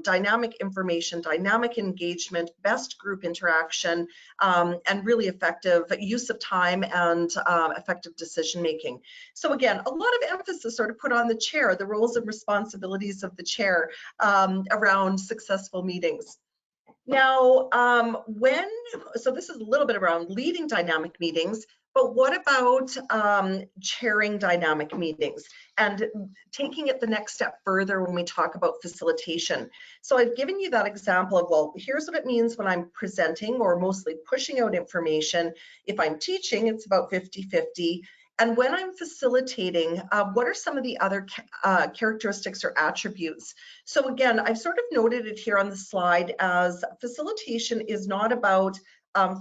dynamic information, dynamic engagement, best group interaction, and really effective use of time and effective decision making. So again, a lot of emphasis sort of put on the chair, the roles and responsibilities of the chair around successful meetings. Now, so this is a little bit around leading dynamic meetings, but what about chairing dynamic meetings and taking it the next step further when we talk about facilitation? So I've given you that example of, well, here's what it means when I'm presenting or mostly pushing out information. If I'm teaching, it's about 50-50. And when I'm facilitating, what are some of the other characteristics or attributes? So again, I've sort of noted it here on the slide as facilitation is not about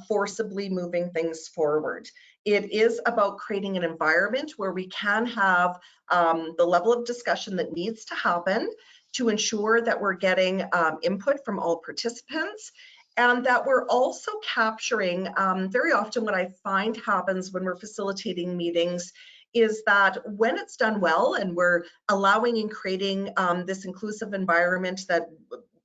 forcibly moving things forward. It is about creating an environment where we can have the level of discussion that needs to happen to ensure that we're getting input from all participants, and that we're also capturing, very often what I find happens when we're facilitating meetings is that when it's done well and we're allowing and creating this inclusive environment that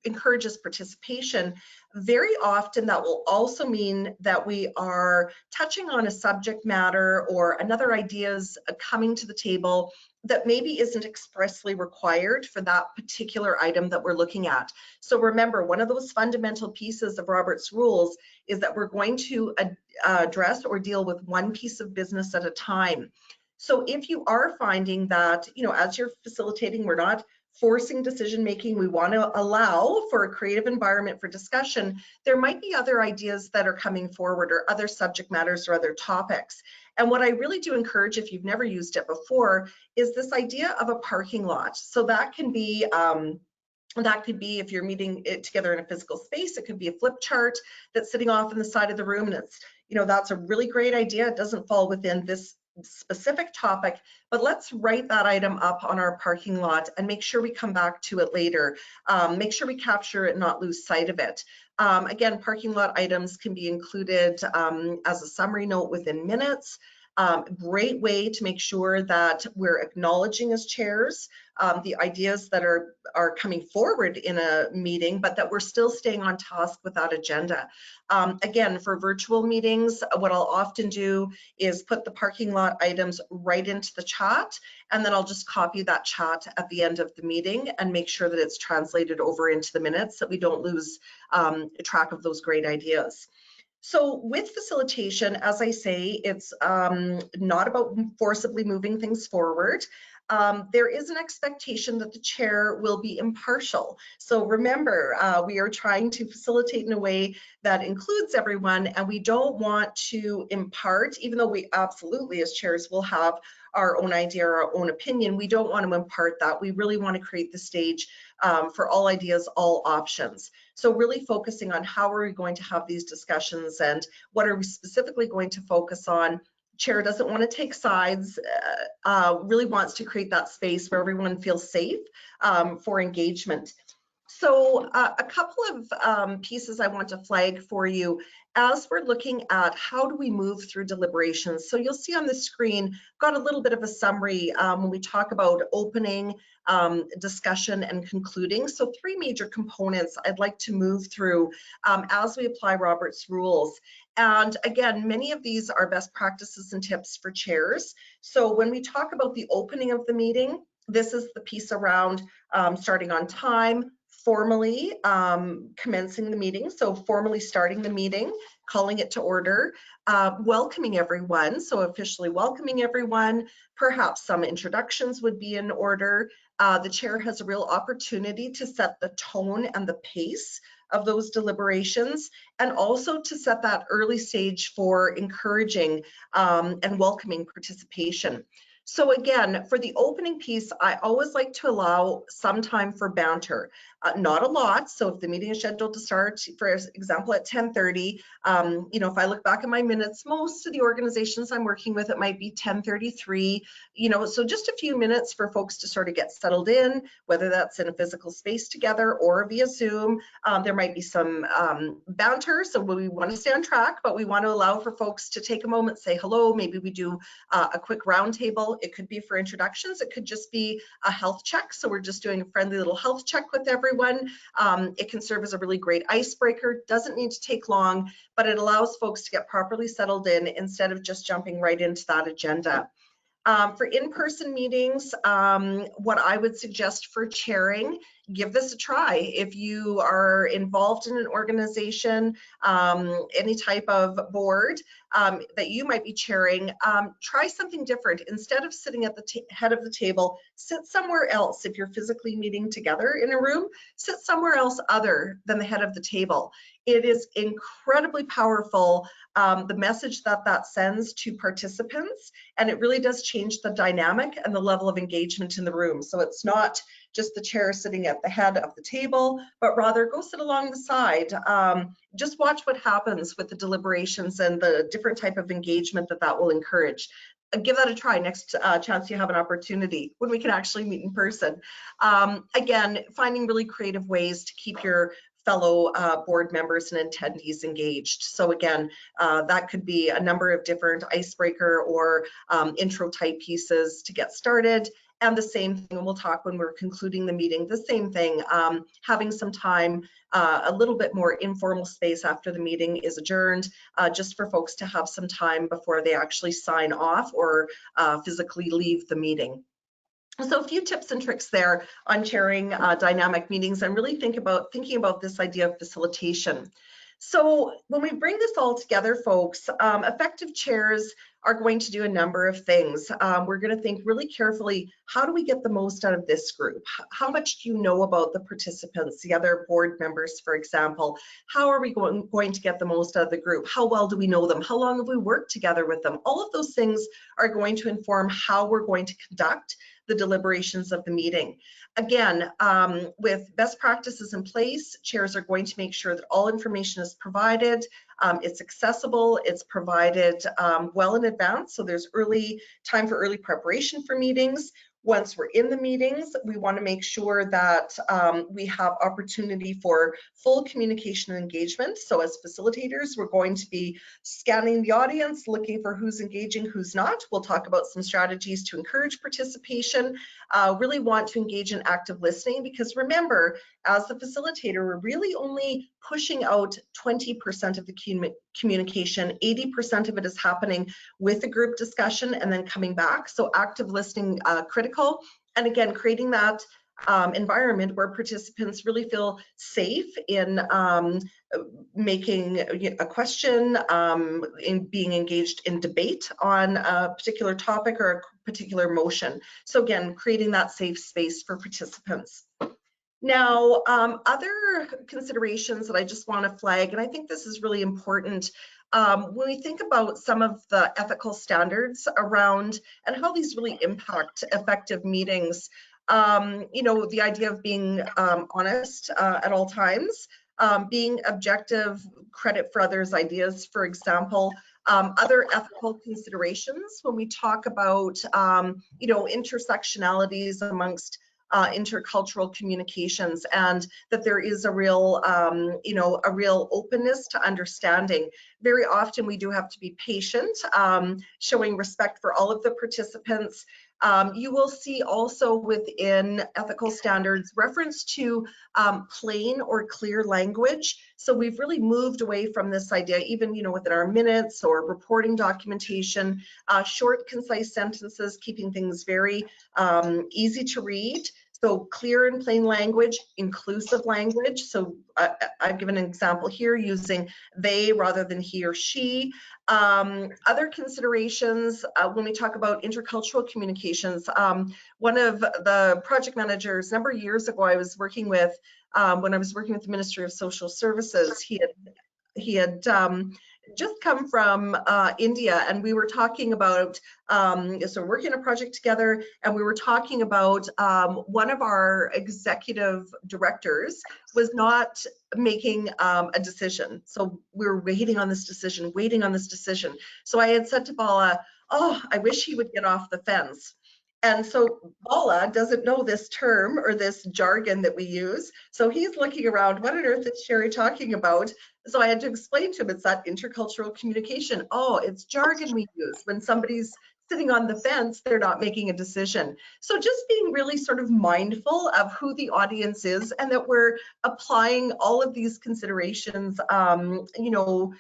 encourages participation, very often that will also mean that we are touching on a subject matter or another ideas coming to the table that maybe isn't expressly required for that particular item that we're looking at. So remember, one of those fundamental pieces of Robert's rules is that we're going to address or deal with one piece of business at a time. So if you are finding that, as you're facilitating, we're not forcing decision making, we want to allow for a creative environment for discussion, there might be other ideas that are coming forward or other subject matters or other topics. And what I really do encourage, if you've never used it before, is this idea of a parking lot. So that can be if you're meeting it together in a physical space, it could be a flip chart that's sitting off in the side of the room, and it's, that's a really great idea. It doesn't fall within this specific topic, but let's write that item up on our parking lot and make sure we come back to it later. Make sure we capture it, not lose sight of it. Again, parking lot items can be included as a summary note within minutes. Great way to make sure that we're acknowledging as chairs the ideas that are coming forward in a meeting, but that we're still staying on task with that agenda. Again, for virtual meetings, what I'll often do is put the parking lot items right into the chat, and then I'll just copy that chat at the end of the meeting and make sure that it's translated over into the minutes, that we don't lose track of those great ideas. So with facilitation, as I say, it's not about forcibly moving things forward. There is an expectation that the chair will be impartial. So remember, we are trying to facilitate in a way that includes everyone, and we don't want to impart, even though we absolutely as chairs will have our own idea or our own opinion, we don't want to impart that. We really want to create the stage for all ideas, all options. So really focusing on how are we going to have these discussions and what are we specifically going to focus on. Chair doesn't want to take sides, really wants to create that space where everyone feels safe for engagement. So a couple of pieces I want to flag for you as we're looking at how do we move through deliberations. So you'll see on the screen, got a little bit of a summary when we talk about opening, discussion, and concluding. So three major components I'd like to move through as we apply Robert's rules. And again, many of these are best practices and tips for chairs. So when we talk about the opening of the meeting, this is the piece around starting on time, formally commencing the meeting, so formally starting the meeting, calling it to order, welcoming everyone, so officially welcoming everyone, perhaps some introductions would be in order. The chair has a real opportunity to set the tone and the pace of those deliberations, and also to set that early stage for encouraging and welcoming participation. So again, for the opening piece, I always like to allow some time for banter, not a lot. So if the meeting is scheduled to start, for example, at 10:30, if I look back at my minutes, most of the organizations I'm working with, it might be 10:33, so just a few minutes for folks to sort of get settled in, whether that's in a physical space together or via Zoom. There might be some banter, so we want to stay on track, but we want to allow for folks to take a moment, say hello, maybe we do a quick roundtable. It could be for introductions. It could just be a health check. So we're just doing a friendly little health check with everyone. It can serve as a really great icebreaker. Doesn't need to take long, but it allows folks to get properly settled in instead of just jumping right into that agenda. For in-person meetings, what I would suggest for chairing, give this a try. If you are involved in an organization, any type of board that you might be chairing, try something different. Instead of sitting at the head of the table, sit somewhere else. If you're physically meeting together in a room, sit somewhere else other than the head of the table. It is incredibly powerful, the message that sends to participants, and it really does change the dynamic and the level of engagement in the room. So it's not just the chair sitting at the head of the table, but rather go sit along the side. Just watch what happens with the deliberations and the different type of engagement that will encourage. Give that a try next chance you have an opportunity when we can actually meet in person. Again, finding really creative ways to keep your fellow board members and attendees engaged. So again, that could be a number of different icebreaker or intro type pieces to get started. And the same thing, we'll talk when we're concluding the meeting, the same thing, having some time, a little bit more informal space after the meeting is adjourned, just for folks to have some time before they actually sign off or physically leave the meeting. So a few tips and tricks there on chairing dynamic meetings and really thinking about this idea of facilitation. So when we bring this all together, folks, effective chairs are going to do a number of things. We're going to think really carefully, how do we get the most out of this group? How much do you know about the participants, the other board members, for example? How are we going to get the most out of the group? How well do we know them? How long have we worked together with them? All of those things are going to inform how we're going to conduct the deliberations of the meeting. Again, with best practices in place, chairs are going to make sure that all information is provided, it's accessible, it's provided well in advance, so there's time for early preparation for meetings. Once we're in the meetings, we want to make sure that we have opportunity for full communication and engagement. So as facilitators, we're going to be scanning the audience, looking for who's engaging, who's not. We'll talk about some strategies to encourage participation. Really want to engage in active listening, because remember, as the facilitator, we're really only pushing out 20% of the communication. 80% of it is happening with the group discussion and then coming back. So active listening, critical. And again, creating that environment where participants really feel safe in making a question, in being engaged in debate on a particular topic or a particular motion. So again, creating that safe space for participants. Now, other considerations that I just want to flag, and I think this is really important, when we think about some of the ethical standards around and how these really impact effective meetings, you know, the idea of being honest at all times, being objective, credit for others' ideas, for example, other ethical considerations when we talk about, you know, intersectionalities amongst intercultural communications, and that there is a real, you know, a real openness to understanding. Very often we do have to be patient, showing respect for all of the participants. You will see also within ethical standards reference to plain or clear language. So we've really moved away from this idea, even, you know, within our minutes or reporting documentation, short, concise sentences, keeping things very easy to read. So clear and plain language, inclusive language. So I've given an example here using they rather than he or she. Other considerations when we talk about intercultural communications, one of the project managers a number of years ago I was working with, when I was working with the Ministry of Social Services, he had just come from India, and we were talking about, so we're working on a project together, and we were talking about one of our executive directors was not making a decision. So we were waiting on this decision. So I had said to Bala, oh, I wish he would get off the fence. And so Bala doesn't know this term or this jargon that we use. So he's looking around, what on earth is Shari talking about? So I had to explain to him, it's that intercultural communication. Oh, it's jargon we use. When somebody's sitting on the fence, they're not making a decision. So just being really sort of mindful of who the audience is, and that we're applying all of these considerations, you know,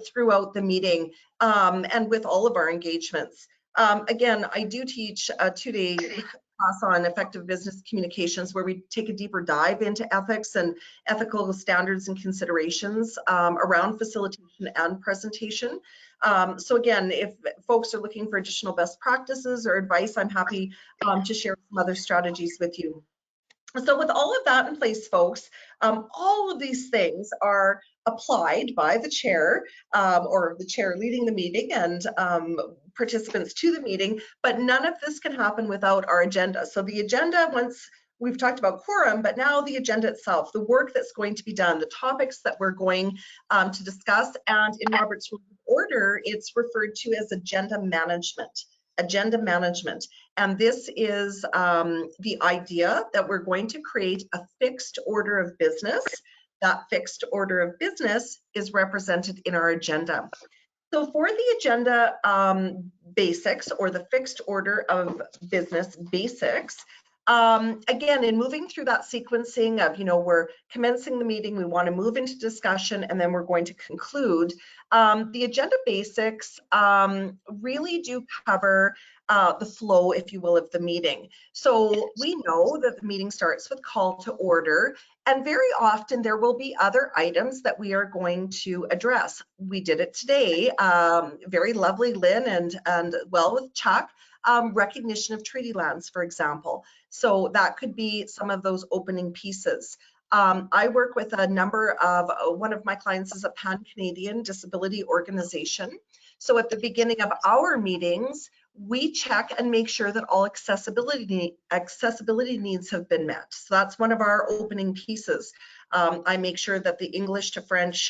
throughout the meeting, and with all of our engagements. Again, I do teach a 2-day class on effective business communications where we take a deeper dive into ethics and ethical standards and considerations around facilitation and presentation. So again, if folks are looking for additional best practices or advice, I'm happy to share some other strategies with you. So with all of that in place, folks, all of these things are applied by the chair or the chair leading the meeting and participants to the meeting, but none of this can happen without our agenda. So the agenda, once we've talked about quorum, but now the agenda itself, the work that's going to be done, the topics that we're going to discuss, and in Robert's order, it's referred to as agenda management. Agenda management. And this is the idea that we're going to create a fixed order of business that fixed order of business is represented in our agenda. So for the agenda basics, or the fixed order of business basics, again, in moving through that sequencing of, we're commencing the meeting, we want to move into discussion, and then we're going to conclude. The agenda basics really do cover the flow, if you will, of the meeting. So we know that the meeting starts with call to order, and very often there will be other items that we are going to address. We did it today, very lovely, Lynn, and well with Chuck, recognition of treaty lands, for example. So that could be some of those opening pieces. I work with a number of, one of my clients is a Pan-Canadian disability organization. So at the beginning of our meetings, we check and make sure that all accessibility needs have been met. So that's one of our opening pieces. I make sure that the English to French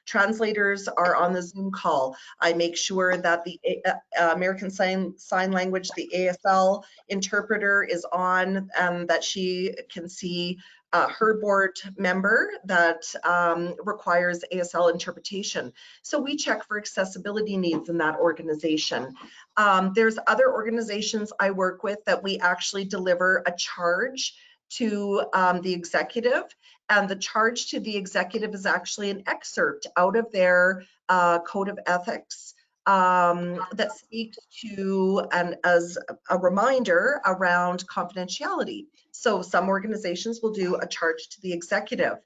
translators are on the Zoom call. I make sure that the American Sign Language, the ASL interpreter is on, and that she can see her board member that requires ASL interpretation. So we check for accessibility needs in that organization. There's other organizations I work with that we actually deliver a charge to the executive, and the charge to the executive is actually an excerpt out of their code of ethics that speaks to, and as a reminder around confidentiality. So some organizations will do a charge to the executive.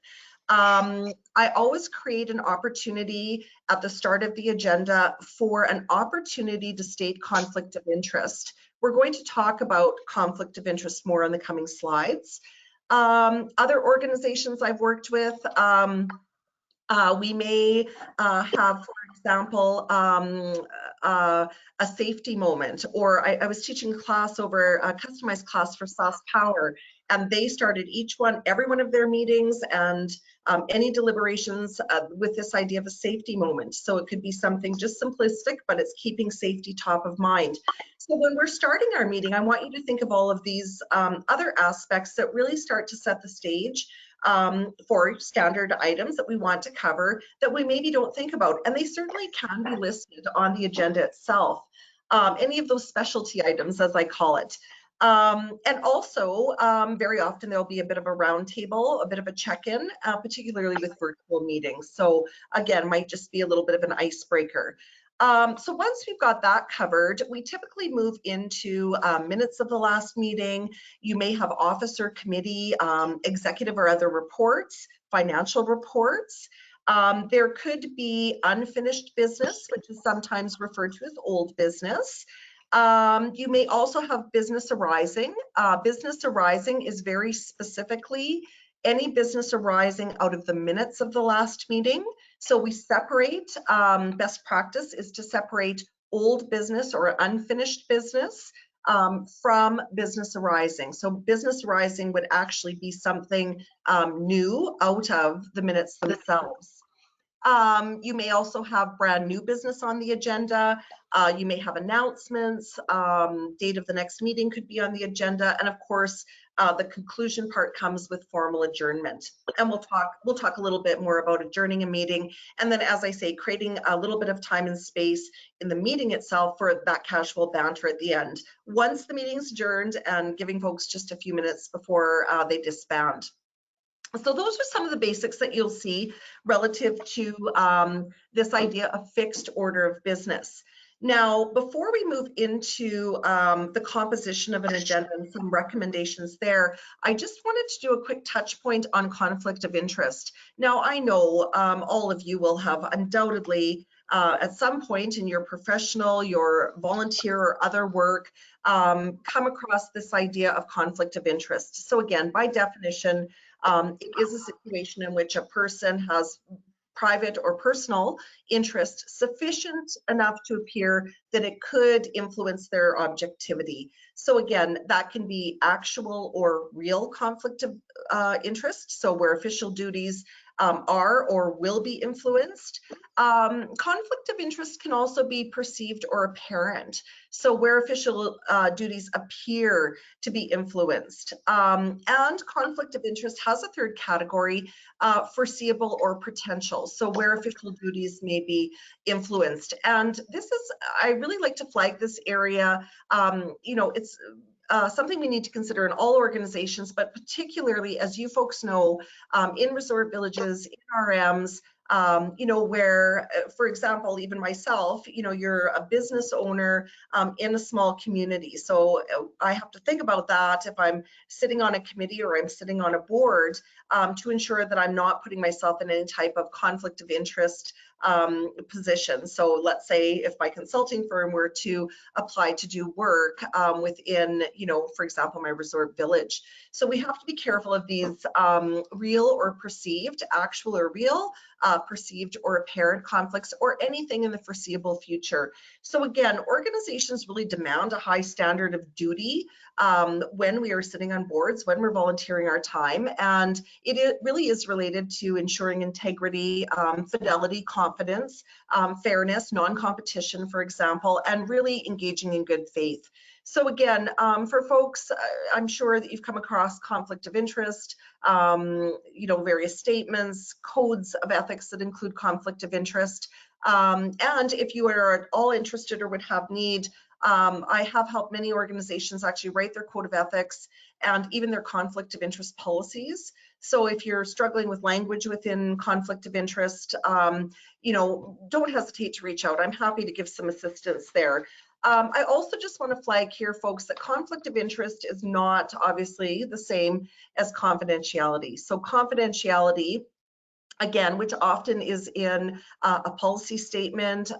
I always create an opportunity at the start of the agenda for an opportunity to state conflict of interest. We're going to talk about conflict of interest more on the coming slides. Other organizations I've worked with, we may have, for example, a safety moment, or I was teaching a class over a customized class for Sask Power, and they started every one of their meetings and any deliberations with this idea of a safety moment. So it could be something just simplistic, but it's keeping safety top of mind. So when we're starting our meeting, I want you to think of all of these other aspects that really start to set the stage for standard items that we want to cover that we maybe don't think about, and they certainly can be listed on the agenda itself. Any of those specialty items, as I call it. And also, very often there'll be a bit of a roundtable, a bit of a check-in, particularly with virtual meetings. So again, might just be a little bit of an icebreaker. So once we've got that covered, we typically move into minutes of the last meeting. You may have officer, committee, executive or other reports, financial reports. There could be unfinished business, which is sometimes referred to as old business. You may also have business arising. Business arising is very specifically any business arising out of the minutes of the last meeting. So we separate, best practice is to separate old business or unfinished business from business arising. So business arising would actually be something new out of the minutes themselves. You may also have brand new business on the agenda. You may have announcements, date of the next meeting could be on the agenda, and of course, the conclusion part comes with formal adjournment. And we'll talk a little bit more about adjourning a meeting, and then, as I say, creating a little bit of time and space in the meeting itself for that casual banter at the end. Once the meeting's adjourned, and giving folks just a few minutes before they disband. So those are some of the basics that you'll see relative to this idea of fixed order of business. Now, before we move into the composition of an agenda and some recommendations there, I just wanted to do a quick touch point on conflict of interest. Now, I know all of you will have undoubtedly at some point in your professional, your volunteer or other work, come across this idea of conflict of interest. So again, by definition, it is a situation in which a person has private or personal interest sufficient enough to appear that it could influence their objectivity. So again, that can be actual or real conflict of interest. So where official duties are or will be influenced. Conflict of interest can also be perceived or apparent. So where official duties appear to be influenced. And conflict of interest has a third category, foreseeable or potential. So where official duties may be influenced. And this is, I really like to flag this area. You know, it's something we need to consider in all organizations, but particularly, as you folks know, in resort villages, in RMs, you know, where, for example, even myself, you know, you're a business owner in a small community. So I have to think about that if I'm sitting on a committee or I'm sitting on a board to ensure that I'm not putting myself in any type of conflict of interest position. So let's say if my consulting firm were to apply to do work within, you know, for example, my resort village. So we have to be careful of these real or perceived, actual or real, perceived or apparent conflicts, or anything in the foreseeable future. So again, organizations really demand a high standard of duty when we are sitting on boards, when we're volunteering our time, and it really is related to ensuring integrity, fidelity, confidence, fairness, non-competition, for example, and really engaging in good faith. So again, for folks, I'm sure that you've come across conflict of interest, you know, various statements, codes of ethics that include conflict of interest. And if you are at all interested or would have need, I have helped many organizations actually write their code of ethics and even their conflict of interest policies. So if you're struggling with language within conflict of interest, you know, don't hesitate to reach out. I'm happy to give some assistance there. I also just want to flag here, folks, that conflict of interest is not obviously the same as confidentiality. So confidentiality, again, which often is in a policy statement,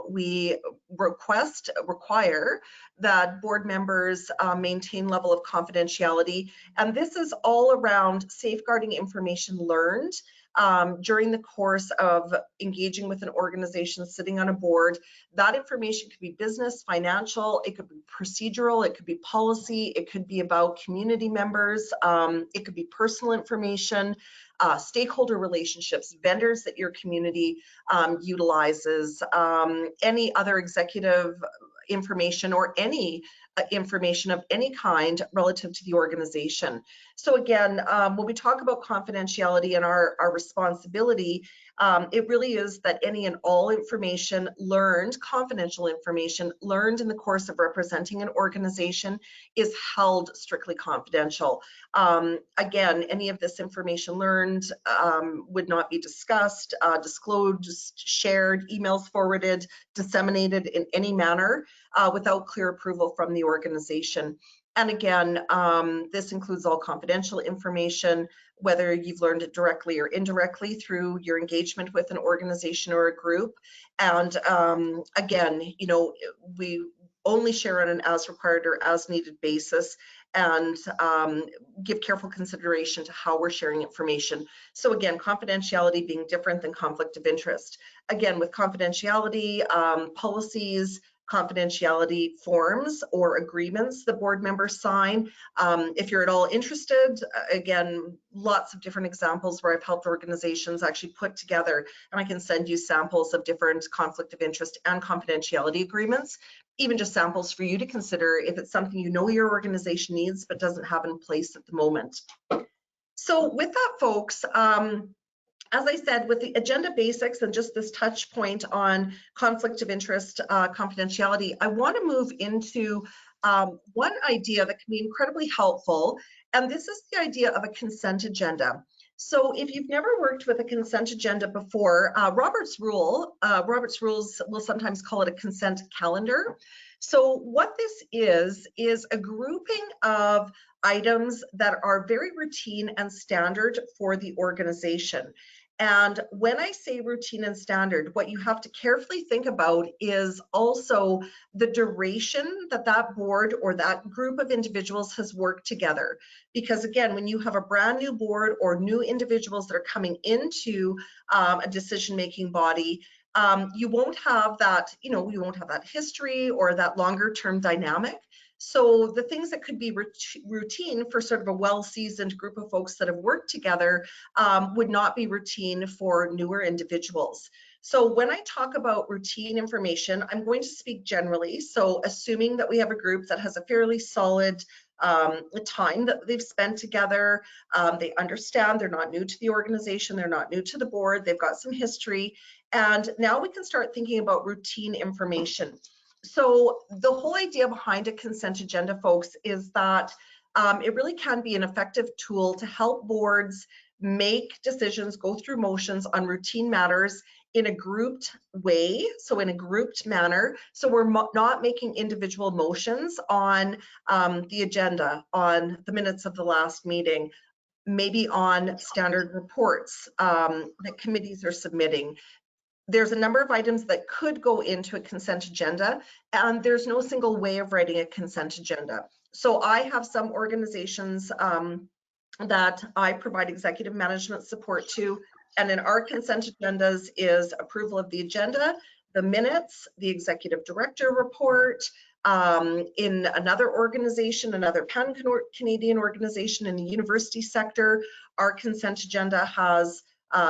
we require that board members maintain level of confidentiality. And this is all around safeguarding information learned during the course of engaging with an organization, sitting on a board. That information could be business, financial, it could be procedural, it could be policy, it could be about community members, it could be personal information, stakeholder relationships, vendors that your community utilizes, any other executive information or any information of any kind relative to the organization. So again, when we talk about confidentiality and our responsibility, it really is that any and all information learned, confidential information learned in the course of representing an organization is held strictly confidential. Again, any of this information learned would not be discussed, disclosed, shared, emails forwarded, disseminated in any manner without clear approval from the organization. And again, this includes all confidential information, whether you've learned it directly or indirectly through your engagement with an organization or a group. And again, you know, we only share on an as required or as needed basis, and give careful consideration to how we're sharing information. So again, confidentiality being different than conflict of interest. Again, with confidentiality, policies, confidentiality forms or agreements the board members sign. If you're at all interested, again, lots of different examples where I've helped organizations actually put together, and I can send you samples of different conflict of interest and confidentiality agreements, even just samples for you to consider if it's something you know your organization needs but doesn't have in place at the moment. So with that, folks, as I said, with the agenda basics and just this touch point on conflict of interest, confidentiality, I want to move into one idea that can be incredibly helpful, and this is the idea of a consent agenda. So if you've never worked with a consent agenda before, Robert's rules will sometimes call it a consent calendar. So what this is a grouping of items that are very routine and standard for the organization. And when I say routine and standard, what you have to carefully think about is also the duration that that board or that group of individuals has worked together. Because again, when you have a brand new board or new individuals that are coming into a decision-making body, you won't have that, you won't have that history or that longer term dynamic. So the things that could be routine for sort of a well-seasoned group of folks that have worked together would not be routine for newer individuals. So when I talk about routine information, I'm going to speak generally. So assuming that we have a group that has a fairly solid time that they've spent together, they understand, they're not new to the organization, they're not new to the board, they've got some history, and now we can start thinking about routine information. So the whole idea behind a consent agenda, folks, is that it really can be an effective tool to help boards make decisions, go through motions on routine matters in a grouped way, so in a grouped manner. So we're not making individual motions on the agenda, on the minutes of the last meeting, maybe on standard reports that committees are submitting. There's a number of items that could go into a consent agenda, and there's no single way of writing a consent agenda. So I have some organizations that I provide executive management support to, and in our consent agendas is approval of the agenda, the minutes, the executive director report. In another organization, another pan-Canadian organization in the university sector, our consent agenda has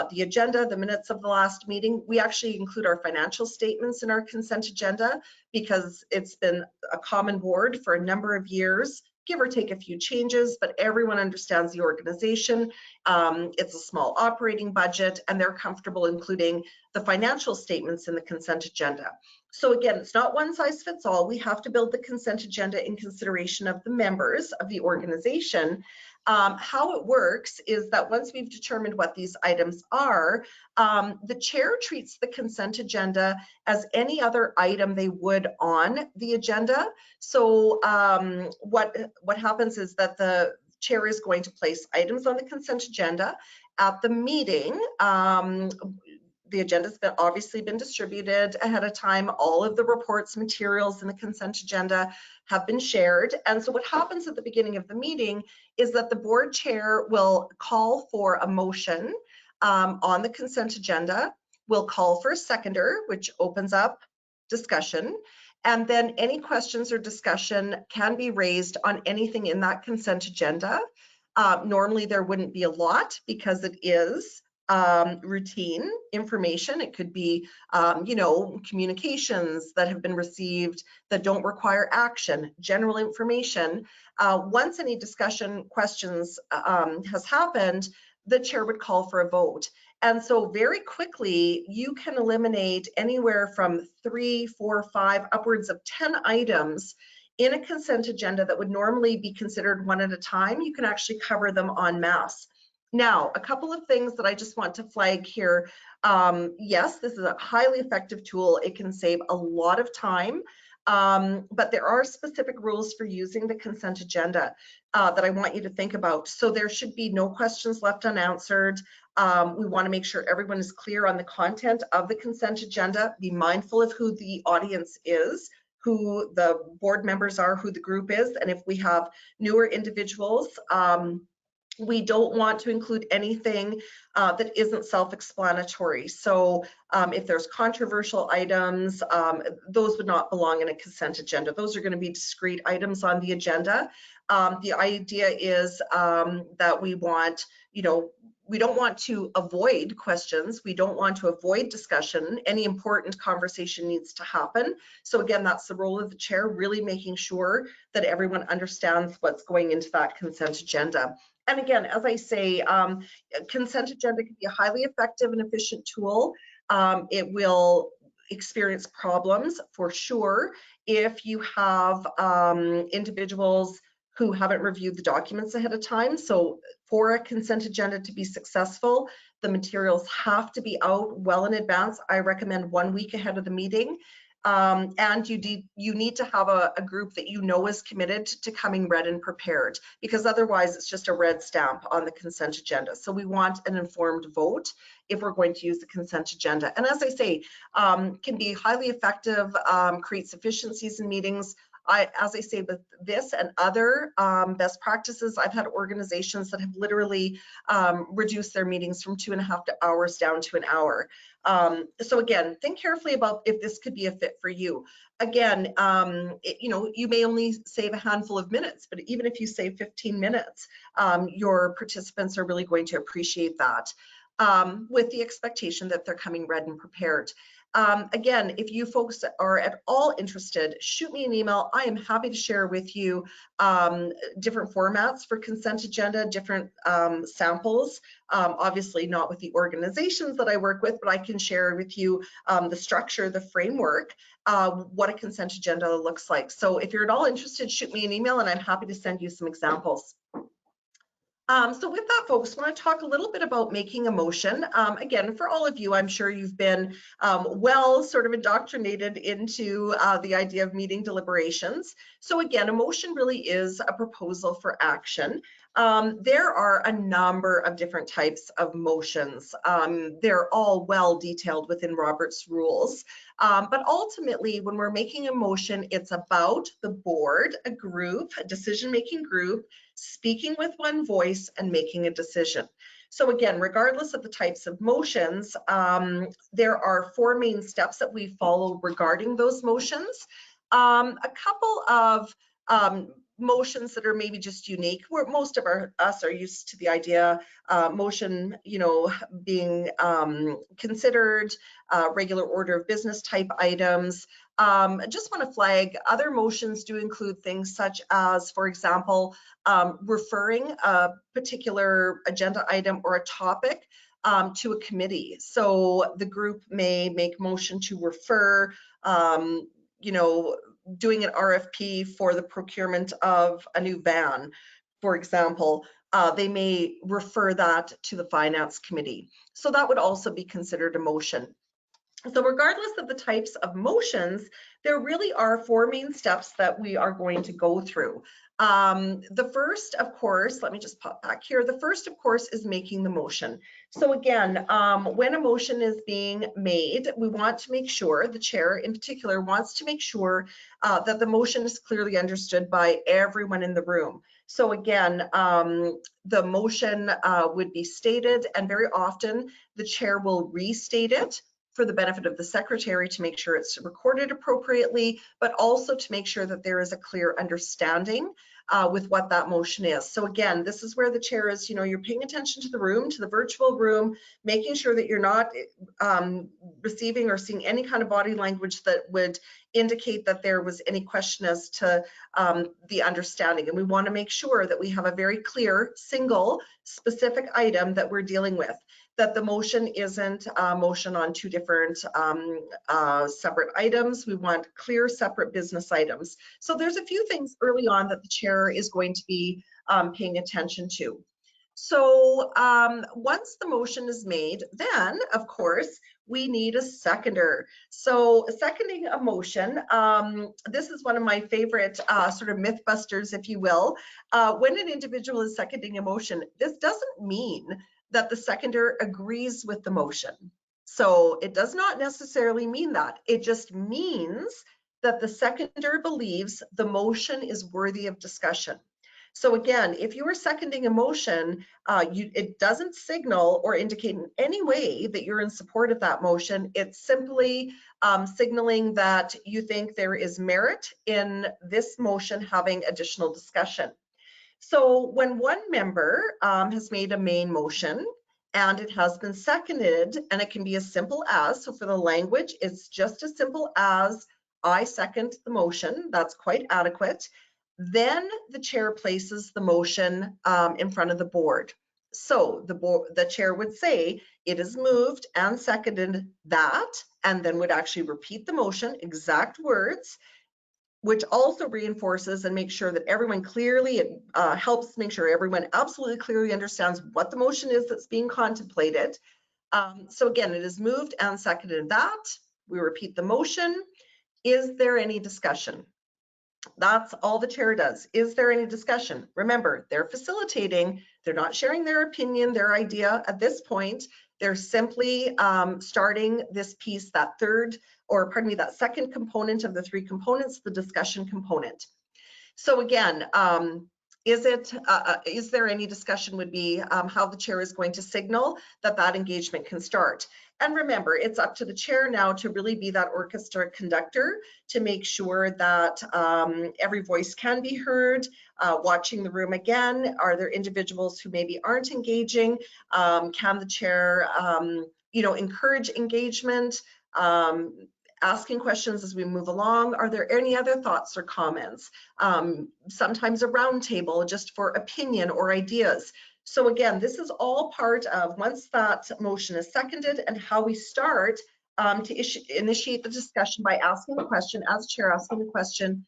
the agenda, the minutes of the last meeting. We actually include our financial statements in our consent agenda because it's been a common board for a number of years, give or take a few changes, but everyone understands the organization. It's a small operating budget, and they're comfortable including the financial statements in the consent agenda. So again, it's not one size fits all. We have to build the consent agenda in consideration of the members of the organization. How it works is that once we've determined what these items are, the chair treats the consent agenda as any other item they would on the agenda. So what happens is that the chair is going to place items on the consent agenda at the meeting. The agenda's obviously been distributed ahead of time. All of the reports, materials in the consent agenda have been shared. And so what happens at the beginning of the meeting is that the board chair will call for a motion on the consent agenda, will call for a seconder, which opens up discussion. And then any questions or discussion can be raised on anything in that consent agenda. Normally there wouldn't be a lot because it is routine information. It could be, you know, communications that have been received that don't require action, general information. Once any discussion questions has happened, the chair would call for a vote. And so very quickly, you can eliminate anywhere from 3, 4, 5, upwards of 10 items in a consent agenda that would normally be considered one at a time. You can actually cover them en masse. Now, a couple of things that I just want to flag here. Yes, this is a highly effective tool. It can save a lot of time, but there are specific rules for using the consent agenda that I want you to think about. So there should be no questions left unanswered. We want to make sure everyone is clear on the content of the consent agenda. Be mindful of who the audience is, who the board members are, who the group is, and if we have newer individuals, we don't want to include anything that isn't self-explanatory. So if there's controversial items, those would not belong in a consent agenda. Those are going to be discrete items on the agenda. The idea is that we want, you know, we don't want to avoid questions. We don't want to avoid discussion. Any important conversation needs to happen. So again, that's the role of the chair, really making sure that everyone understands what's going into that consent agenda. And again, as I say, consent agenda can be a highly effective and efficient tool. It will experience problems for sure if you have individuals who haven't reviewed the documents ahead of time. So for a consent agenda to be successful, the materials have to be out well in advance. I recommend 1 week ahead of the meeting. And you need to have a group that you know is committed to coming read and prepared, because otherwise it's just a red stamp on the consent agenda. So we want an informed vote if we're going to use the consent agenda. And as I say, can be highly effective, creates efficiencies in meetings. as I say, with this and other best practices, I've had organizations that have literally reduced their meetings from 2.5 hours down to an hour. So again, think carefully about if this could be a fit for you. Again, you may only save a handful of minutes, but even if you save 15 minutes, your participants are really going to appreciate that, with the expectation that they're coming read and prepared. Again, if you folks are at all interested, shoot me an email. I am happy to share with you different formats for consent agenda, different samples. Obviously not with the organizations that I work with, but I can share with you the structure, the framework, what a consent agenda looks like. So if you're at all interested, shoot me an email and I'm happy to send you some examples. So with that, folks, I want to talk a little bit about making a motion. Again, for all of you, I'm sure you've been well sort of indoctrinated into the idea of meeting deliberations. So again, a motion really is a proposal for action. There are a number of different types of motions. They're all well detailed within Robert's rules. But ultimately, when we're making a motion, it's about the board, a group, a decision-making group, speaking with one voice and making a decision. So again, regardless of the types of motions, there are 4 main steps that we follow regarding those motions. A couple of motions that are maybe just unique, where most of us are used to the idea motion, being considered regular order of business type items. I just want to flag other motions do include things such as, for example, referring a particular agenda item or a topic to a committee. So the group may make motion to refer, doing an RFP for the procurement of a new van, for example. They may refer that to the finance committee. So that would also be considered a motion. So regardless of the types of motions, there really are 4 main steps that we are going to go through. The first, of course, let me just pop back here. The first, of course, is making the motion. So again, when a motion is being made, we want to make sure, the chair in particular wants to make sure that the motion is clearly understood by everyone in the room. So again, the motion would be stated, and very often the chair will restate it for the benefit of the secretary to make sure it's recorded appropriately, but also to make sure that there is a clear understanding with what that motion is. So again, this is where the chair is, you're paying attention to the room, to the virtual room, making sure that you're not receiving or seeing any kind of body language that would indicate that there was any question as to the understanding. And we want to make sure that we have a very clear, single, specific item that we're dealing with, that the motion isn't a motion on 2 different separate items. We want clear, separate business items. So there's a few things early on that the chair is going to be paying attention to. So once the motion is made, then of course, we need a seconder. So seconding a motion, this is one of my favorite sort of myth busters, if you will. When an individual is seconding a motion, this doesn't mean that the seconder agrees with the motion. So it does not necessarily mean that. It just means that the seconder believes the motion is worthy of discussion. So again, if you are seconding a motion, it doesn't signal or indicate in any way that you're in support of that motion. It's simply signaling that you think there is merit in this motion having additional discussion. So when one member has made a main motion and it has been seconded, and it can be as simple as, so for the language, it's just as simple as I second the motion, that's quite adequate. Then the chair places the motion in front of the board. So the chair would say, it is moved and seconded that, and then would actually repeat the motion, exact words, which also reinforces and makes sure that everyone clearly, it helps make sure everyone absolutely clearly understands what the motion is that's being contemplated. So again, it is moved and seconded that. We repeat the motion. Is there any discussion? That's all the chair does. Is there any discussion? Remember, they're facilitating. They're not sharing their opinion, their idea at this point. They're simply starting this piece, that second component of the 3 components, the discussion component. So again, is there any discussion would be how the chair is going to signal that engagement can start. And remember, it's up to the chair now to really be that orchestra conductor to make sure that every voice can be heard. Watching the room again, are there individuals who maybe aren't engaging? Can the chair, encourage engagement? Asking questions as we move along. Are there any other thoughts or comments? Sometimes a round table just for opinion or ideas. So again, this is all part of once that motion is seconded and how we start to initiate the discussion by asking the question, as chair asking the question,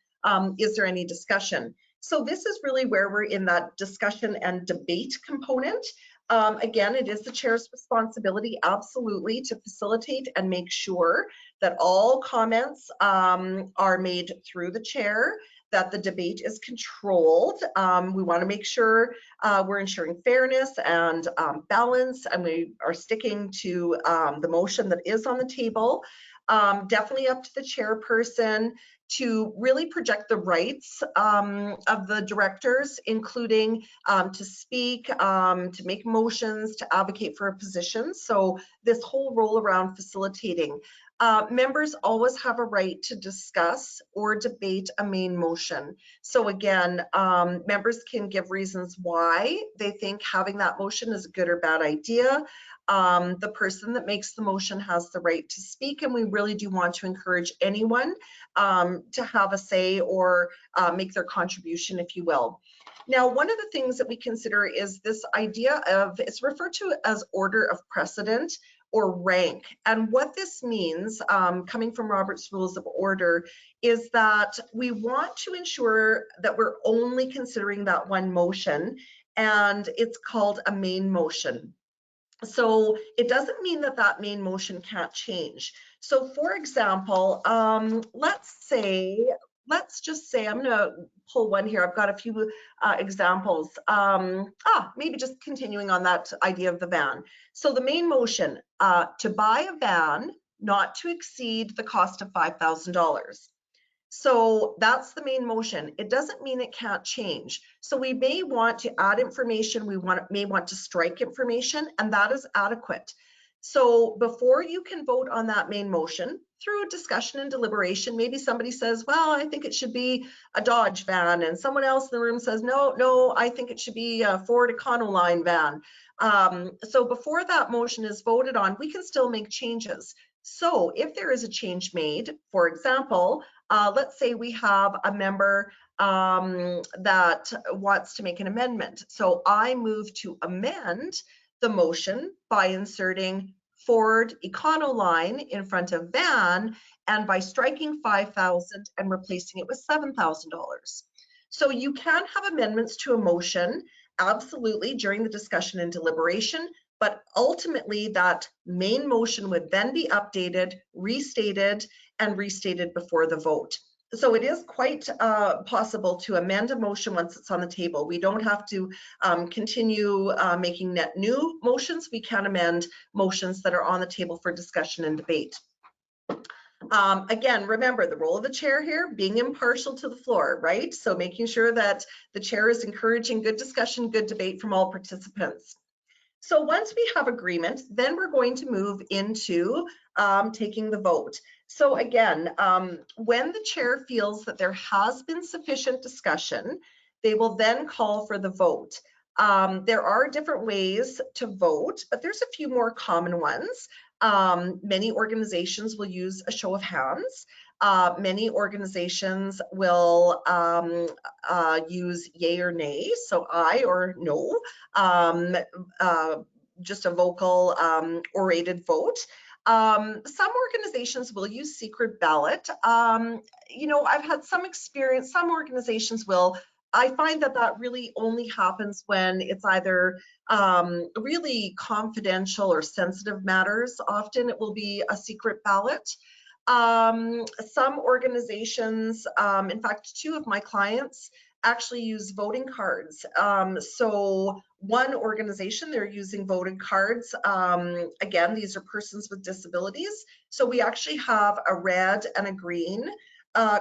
is there any discussion? So this is really where we're in that discussion and debate component. Again, it is the chair's responsibility, absolutely, to facilitate and make sure that all comments are made through the chair, that the debate is controlled. We want to make sure we're ensuring fairness and balance, and we are sticking to the motion that is on the table. Definitely up to the chairperson to really project the rights of the directors, including to speak, to make motions, to advocate for a position. So this whole role around facilitating. Members always have a right to discuss or debate a main motion. So again, members can give reasons why they think having that motion is a good or bad idea. The person that makes the motion has the right to speak, and we really do want to encourage anyone to have a say or make their contribution, if you will. Now, one of the things that we consider is this idea of, it's referred to as order of precedent or rank. And what this means, coming from Robert's Rules of Order, is that we want to ensure that we're only considering that one motion, and it's called a main motion. So it doesn't mean that that main motion can't change. So for example, let's just say, I'm gonna pull one here. I've got a few examples. Maybe just continuing on that idea of the van. So the main motion, to buy a van not to exceed the cost of $5,000. So that's the main motion. It doesn't mean it can't change. So we may want to add information, may want to strike information, and that is adequate. So before you can vote on that main motion, through discussion and deliberation, maybe somebody says, well, I think it should be a Dodge van, and someone else in the room says, no, I think it should be a Ford Econoline van. So before that motion is voted on, we can still make changes. So if there is a change made, for example, let's say we have a member that wants to make an amendment. So I move to amend the motion by inserting Ford Econoline in front of van, and by striking 5,000 and replacing it with $7,000. So you can have amendments to a motion, absolutely, during the discussion and deliberation, but ultimately that main motion would then be updated, restated, and restated before the vote. So it is quite possible to amend a motion once it's on the table. We don't have to continue making net new motions. We can amend motions that are on the table for discussion and debate. Again, remember the role of the chair here, being impartial to the floor, right? So making sure that the chair is encouraging good discussion, good debate from all participants. So once we have agreement, then we're going to move into taking the vote. So again, when the chair feels that there has been sufficient discussion, they will then call for the vote. There are different ways to vote, but there's a few more common ones. Many organizations will use a show of hands. Many organizations will use yay or nay, so aye or no, just a vocal orated vote. Some organizations will use secret ballot. You know, I've had some experience, some organizations will. I find that that really only happens when it's either really confidential or sensitive matters. Often it will be a secret ballot. Some organizations, in fact, 2 of my clients actually use voting cards. So one organization, they're using voting cards. Again, these are persons with disabilities. So we actually have a red and a green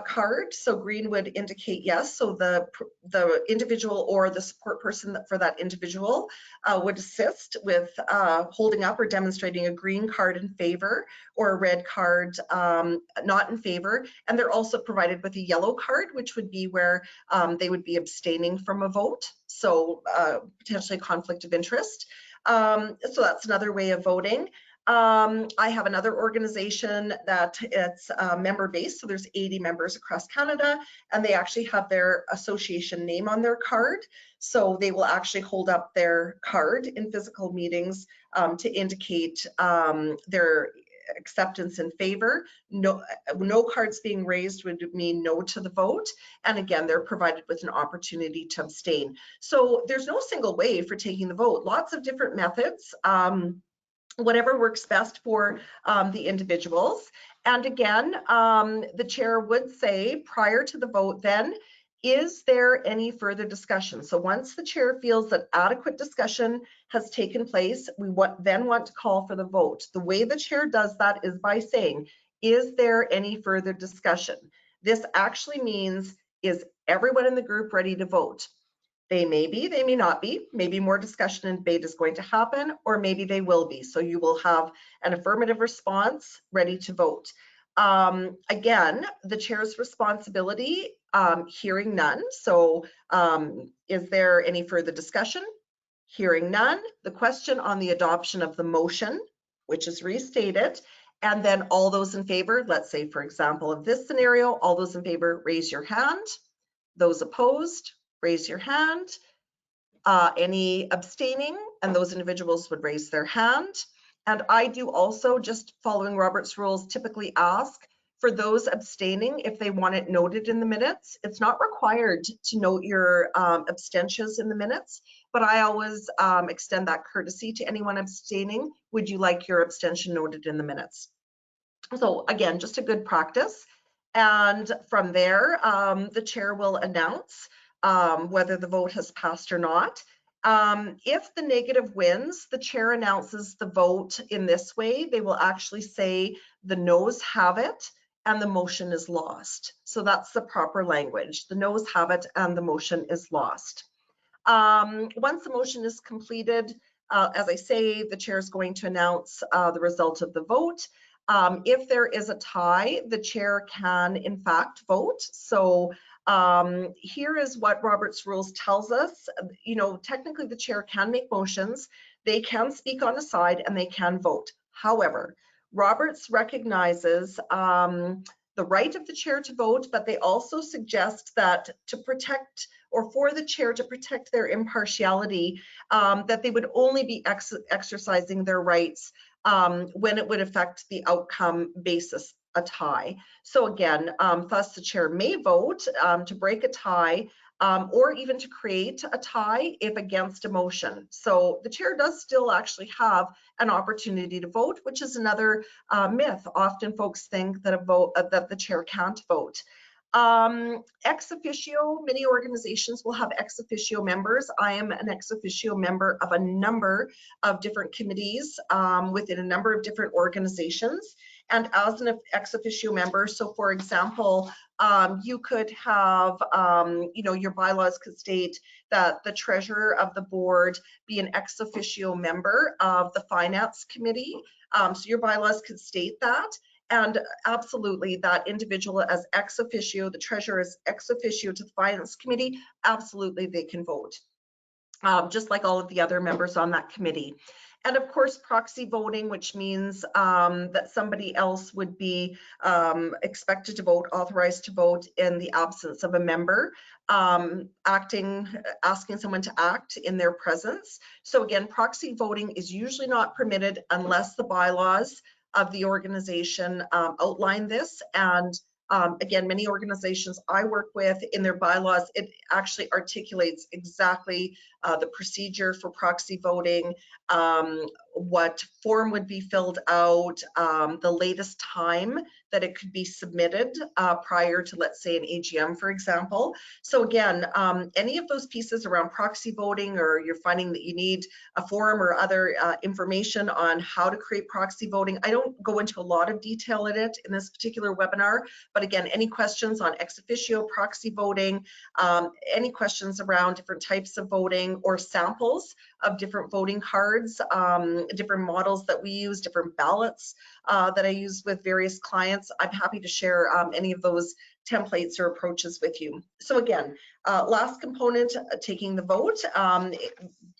card. So green would indicate yes. So the individual or the support person for that individual would assist with holding up or demonstrating a green card in favor, or a red card not in favor. And they're also provided with a yellow card, which would be where they would be abstaining from a vote. So potentially a conflict of interest. So that's another way of voting. I have another organization that it's member-based, so there's 80 members across Canada, and they actually have their association name on their card. So they will actually hold up their card in physical meetings to indicate their acceptance in favor. No cards being raised would mean no to the vote. And again, they're provided with an opportunity to abstain. So there's no single way for taking the vote. Lots of different methods. Whatever works best for the individuals. And again, the chair would say prior to the vote then, is there any further discussion? So once the chair feels that adequate discussion has taken place, we then want to call for the vote. The way the chair does that is by saying, is there any further discussion? This actually means, is everyone in the group ready to vote? They may be, they may not be. Maybe more discussion and debate is going to happen, or maybe they will be. So you will have an affirmative response ready to vote. Again, the chair's responsibility, hearing none. So is there any further discussion? Hearing none. The question on the adoption of the motion, which is restated, and then all those in favor, let's say, for example, of this scenario, all those in favor, raise your hand. Those opposed, raise your hand. Any abstaining, and those individuals would raise their hand. And I do also, just following Robert's rules, typically ask for those abstaining if they want it noted in the minutes. It's not required to note your abstentions in the minutes, but I always extend that courtesy to anyone abstaining. Would you like your abstention noted in the minutes? So again, just a good practice. And from there, the chair will announce whether the vote has passed or not. If the negative wins, the chair announces the vote in this way. They will actually say the noes have it and the motion is lost. So that's the proper language. The noes have it and the motion is lost. Once the motion is completed, as I say, the chair is going to announce the result of the vote. If there is a tie, the chair can in fact vote. So here is what Robert's rules tells us. You know, technically the chair can make motions, they can speak on a side, and they can vote. However, Roberts recognizes the right of the chair to vote, but they also suggest that to protect, or for the chair to protect their impartiality, that they would only be exercising their rights when it would affect the outcome basis a tie. So again, thus the chair may vote to break a tie, or even to create a tie if against a motion. So the chair does still actually have an opportunity to vote, which is another myth. Often folks think that that the chair can't vote. Ex officio, many organizations will have ex officio members. I am an ex officio member of a number of different committees within a number of different organizations. And as an ex officio member, so for example, you could have, you know, your bylaws could state that the treasurer of the board be an ex officio member of the finance committee. So your bylaws could state that. And absolutely, that individual as ex officio, the treasurer is ex officio to the finance committee, absolutely they can vote, just like all of the other members on that committee. And of course, proxy voting, which means that somebody else would be expected to vote, authorized to vote in the absence of a member, asking someone to act in their presence. So again, proxy voting is usually not permitted unless the bylaws of the organization outline this, and Again, many organizations I work with, in their bylaws, it actually articulates exactly the procedure for proxy voting, what form would be filled out, the latest time that it could be submitted prior to, let's say, an AGM, for example. So again, any of those pieces around proxy voting, or you're finding that you need a form or other information on how to create proxy voting, I don't go into a lot of detail in it in this particular webinar, but again, any questions on ex officio proxy voting, any questions around different types of voting or samples of different voting cards, different models that we use, different ballots that I use with various clients, I'm happy to share any of those templates or approaches with you. So again, last component, taking the vote,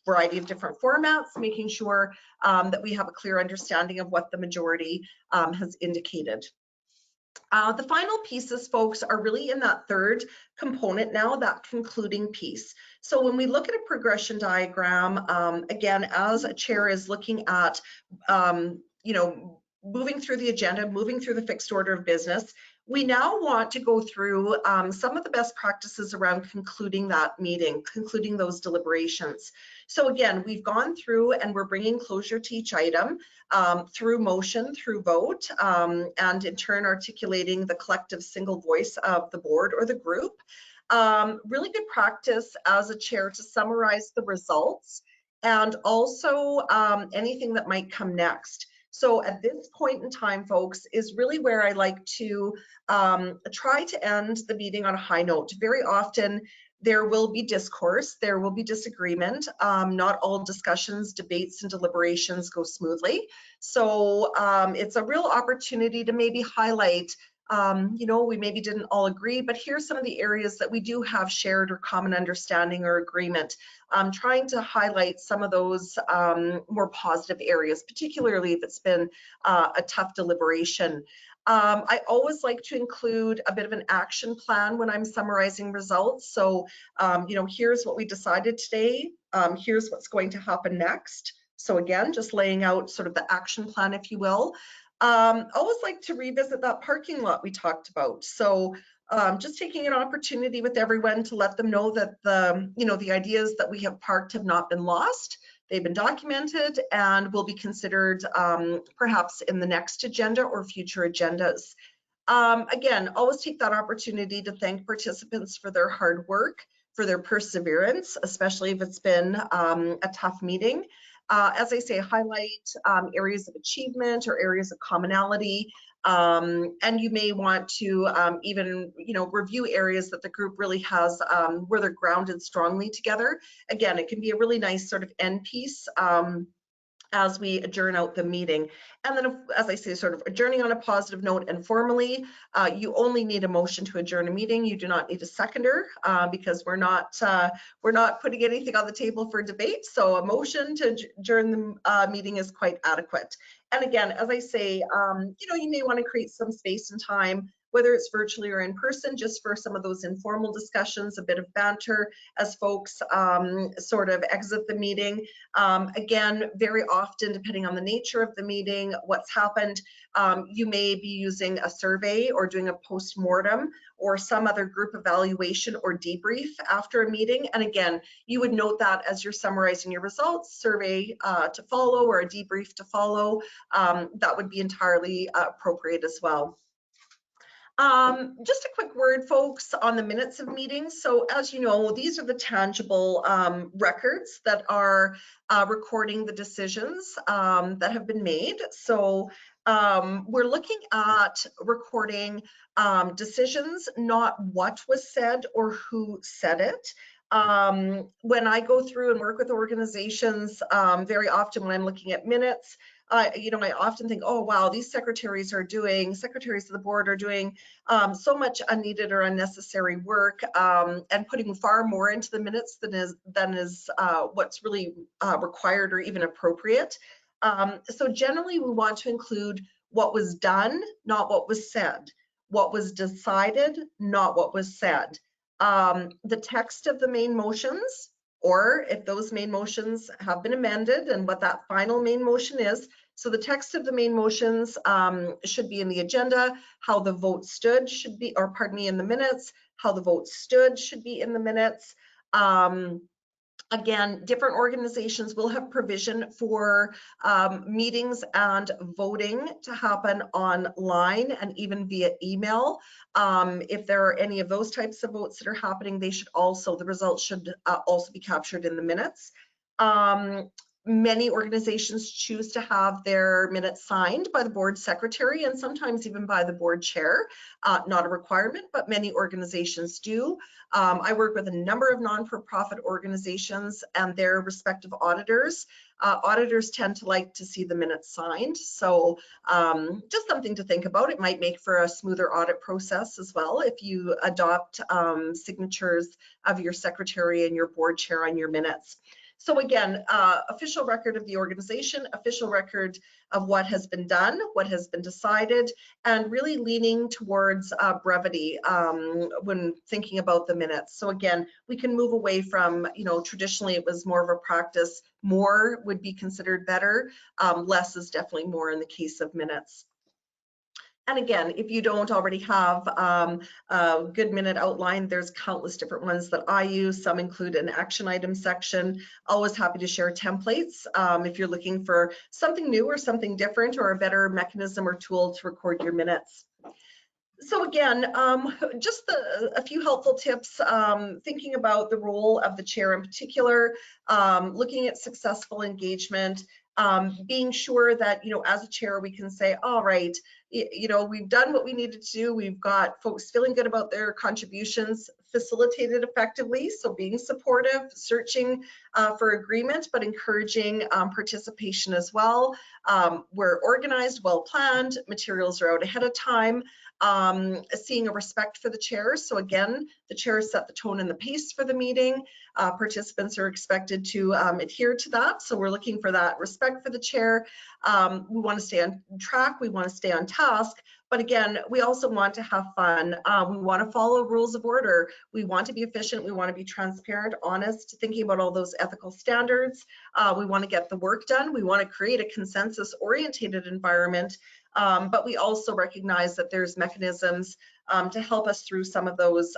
variety of different formats, making sure that we have a clear understanding of what the majority has indicated. The final pieces, folks, are really in that third component now, that concluding piece. So when we look at a progression diagram, again, as a chair is looking at, moving through the agenda, moving through the fixed order of business, we now want to go through some of the best practices around concluding that meeting, concluding those deliberations. So again, we've gone through and we're bringing closure to each item through motion, through vote, and in turn articulating the collective single voice of the board or the group. Really good practice as a chair to summarize the results and also anything that might come next. So at this point in time, folks, is really where I like to try to end the meeting on a high note. Very often there will be discourse, there will be disagreement. Not all discussions, debates, and deliberations go smoothly. So it's a real opportunity to maybe highlight, we maybe didn't all agree, but here's some of the areas that we do have shared or common understanding or agreement. Trying to highlight some of those more positive areas, particularly if it's been a tough deliberation. I always like to include a bit of an action plan when I'm summarizing results. So, here's what we decided today. Here's what's going to happen next. So again, just laying out sort of the action plan, if you will. Always like to revisit that parking lot we talked about. So just taking an opportunity with everyone to let them know that the ideas that we have parked have not been lost. They've been documented and will be considered perhaps in the next agenda or future agendas. Again, always take that opportunity to thank participants for their hard work, for their perseverance, especially if it's been a tough meeting. As I say, highlight areas of achievement or areas of commonality, and you may want to even, review areas that the group really has where they're grounded strongly together. Again, it can be a really nice sort of end piece as we adjourn out the meeting. And then, as I say, sort of adjourning on a positive note and formally, you only need a motion to adjourn a meeting. You do not need a seconder because we're not putting anything on the table for debate. So a motion to adjourn the meeting is quite adequate. And again, as I say, you may want to create some space and time, whether it's virtually or in person, just for some of those informal discussions, a bit of banter as folks sort of exit the meeting. Again, very often, depending on the nature of the meeting, what's happened, you may be using a survey or doing a post-mortem or some other group evaluation or debrief after a meeting. And again, you would note that as you're summarizing your results, survey to follow or a debrief to follow, that would be entirely appropriate as well. Just a quick word, folks, on the minutes of meetings. So as you know, these are the tangible records that are recording the decisions that have been made. So we're looking at recording decisions, not what was said or who said it. When I go through and work with organizations, very often when I'm looking at minutes, I often think, oh, wow, these secretaries of the board are doing so much unneeded or unnecessary work and putting far more into the minutes than is what's really required or even appropriate. So generally, we want to include what was done, not what was said, what was decided, not what was said, the text of the main motions, or if those main motions have been amended and what that final main motion is, So the text of the main motions should be in the agenda. How the vote stood should be, or pardon me, in the minutes. How the vote stood should be in the minutes. Again, different organizations will have provision for meetings and voting to happen online and even via email. If there are any of those types of votes that are happening, they should also, the results should also be captured in the minutes. Many organizations choose to have their minutes signed by the board secretary and sometimes even by the board chair. Not a requirement, but many organizations do. I work with a number of non-for-profit organizations and their respective auditors. Auditors tend to like to see the minutes signed. So just something to think about. It might make for a smoother audit process as well if you adopt signatures of your secretary and your board chair on your minutes. So again, official record of the organization, official record of what has been done, what has been decided, and really leaning towards brevity when thinking about the minutes. So again, we can move away from, traditionally it was more of a practice. More would be considered better. Less is definitely more in the case of minutes. And again, if you don't already have a good minute outline, there's countless different ones that I use. Some include an action item section. Always happy to share templates if you're looking for something new or something different or a better mechanism or tool to record your minutes. So again, just a few helpful tips, thinking about the role of the chair in particular, looking at successful engagement, being sure that, as a chair, we can say, all right, we've done what we needed to do. We've got folks feeling good about their contributions, facilitated effectively. So being supportive, searching for agreement, but encouraging participation as well. We're organized, well planned, materials are out ahead of time. Seeing a respect for the chairs. So again, the chairs set the tone and the pace for the meeting. Participants are expected to adhere to that. So we're looking for that respect for the chair. We want to stay on track. We want to stay on task. But again, we also want to have fun. We want to follow rules of order. We want to be efficient. We want to be transparent, honest, thinking about all those ethical standards. We want to get the work done. We want to create a consensus-oriented environment. But we also recognize that there's mechanisms to help us through some of those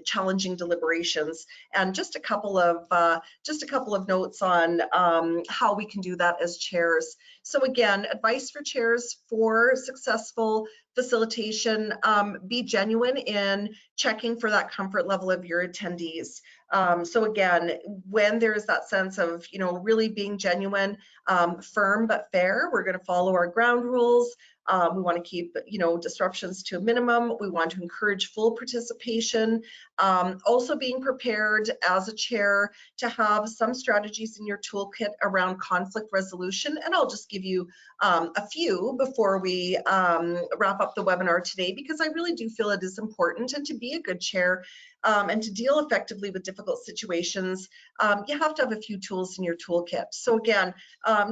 challenging deliberations. And just a couple of notes on how we can do that as chairs. So again, advice for chairs for successful facilitation: be genuine in checking for that comfort level of your attendees. So again, when there's that sense of, really being genuine, firm but fair, we're going to follow our ground rules. We want to keep, disruptions to a minimum. We want to encourage full participation. Also being prepared as a chair to have some strategies in your toolkit around conflict resolution. And I'll just give you a few before we wrap up the webinar today, because I really do feel it is important. And to be a good chair and to deal effectively with difficult situations, you have to have a few tools in your toolkit. So again,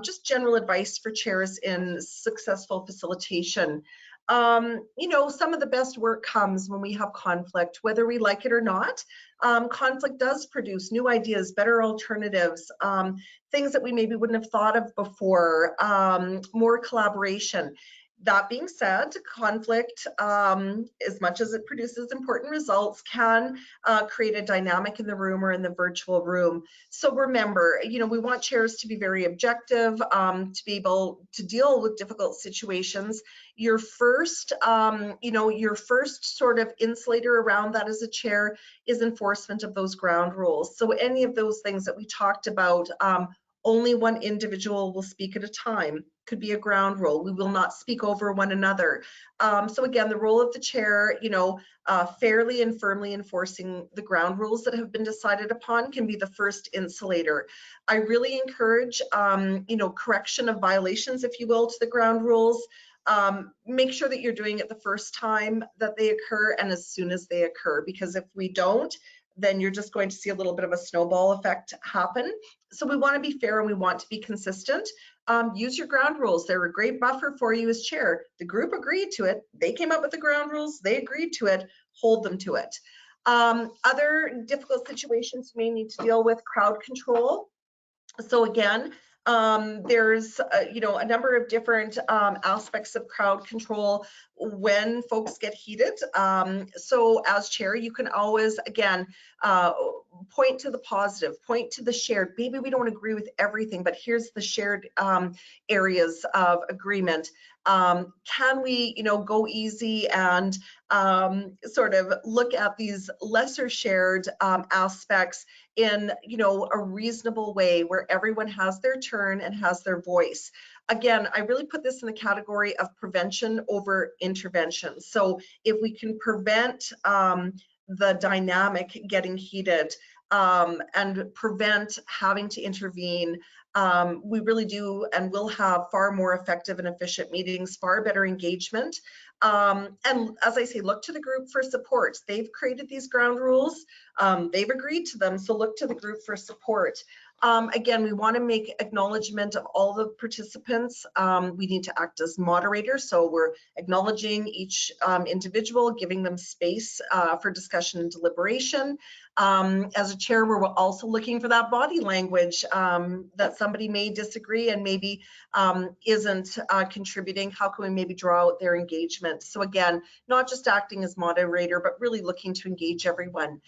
just general advice for chairs in successful facilitation. Some of the best work comes when we have conflict, whether we like it or not. Conflict does produce new ideas, better alternatives, things that we maybe wouldn't have thought of before, more collaboration. That being said, conflict, as much as it produces important results, can create a dynamic in the room or in the virtual room. So remember, we want chairs to be very objective, to be able to deal with difficult situations. Your first sort of insulator around that as a chair is enforcement of those ground rules. So any of those things that we talked about, only one individual will speak at a time. Could be a ground rule. We will not speak over one another. So again, the role of the chair, fairly and firmly enforcing the ground rules that have been decided upon can be the first insulator. I really encourage, correction of violations, if you will, to the ground rules. Make sure that you're doing it the first time that they occur and as soon as they occur, because if we don't, then you're just going to see a little bit of a snowball effect happen. So we want to be fair and we want to be consistent. Use your ground rules. They're a great buffer for you as chair. The group agreed to it. They came up with the ground rules. They agreed to it. Hold them to it. Other difficult situations you may need to deal with: crowd control. So again, There's a number of different aspects of crowd control when folks get heated. So as chair, you can always, again, point to the positive, point to the shared. Maybe we don't agree with everything, but here's the shared areas of agreement. Can we, go easy and sort of look at these lesser shared aspects in, a reasonable way where everyone has their turn and has their voice. Again, I really put this in the category of prevention over intervention. So if we can prevent the dynamic getting heated and prevent having to intervene, we really do and will have far more effective and efficient meetings, far better engagement. And as I say, look to the group for support. They've created these ground rules. They've agreed to them, so look to the group for support. Again, we want to make acknowledgement of all the participants. We need to act as moderators, so we're acknowledging each individual, giving them space for discussion and deliberation. As a chair, we're also looking for that body language that somebody may disagree and maybe isn't contributing. How can we maybe draw out their engagement? So again, not just acting as moderator, but really looking to engage everyone.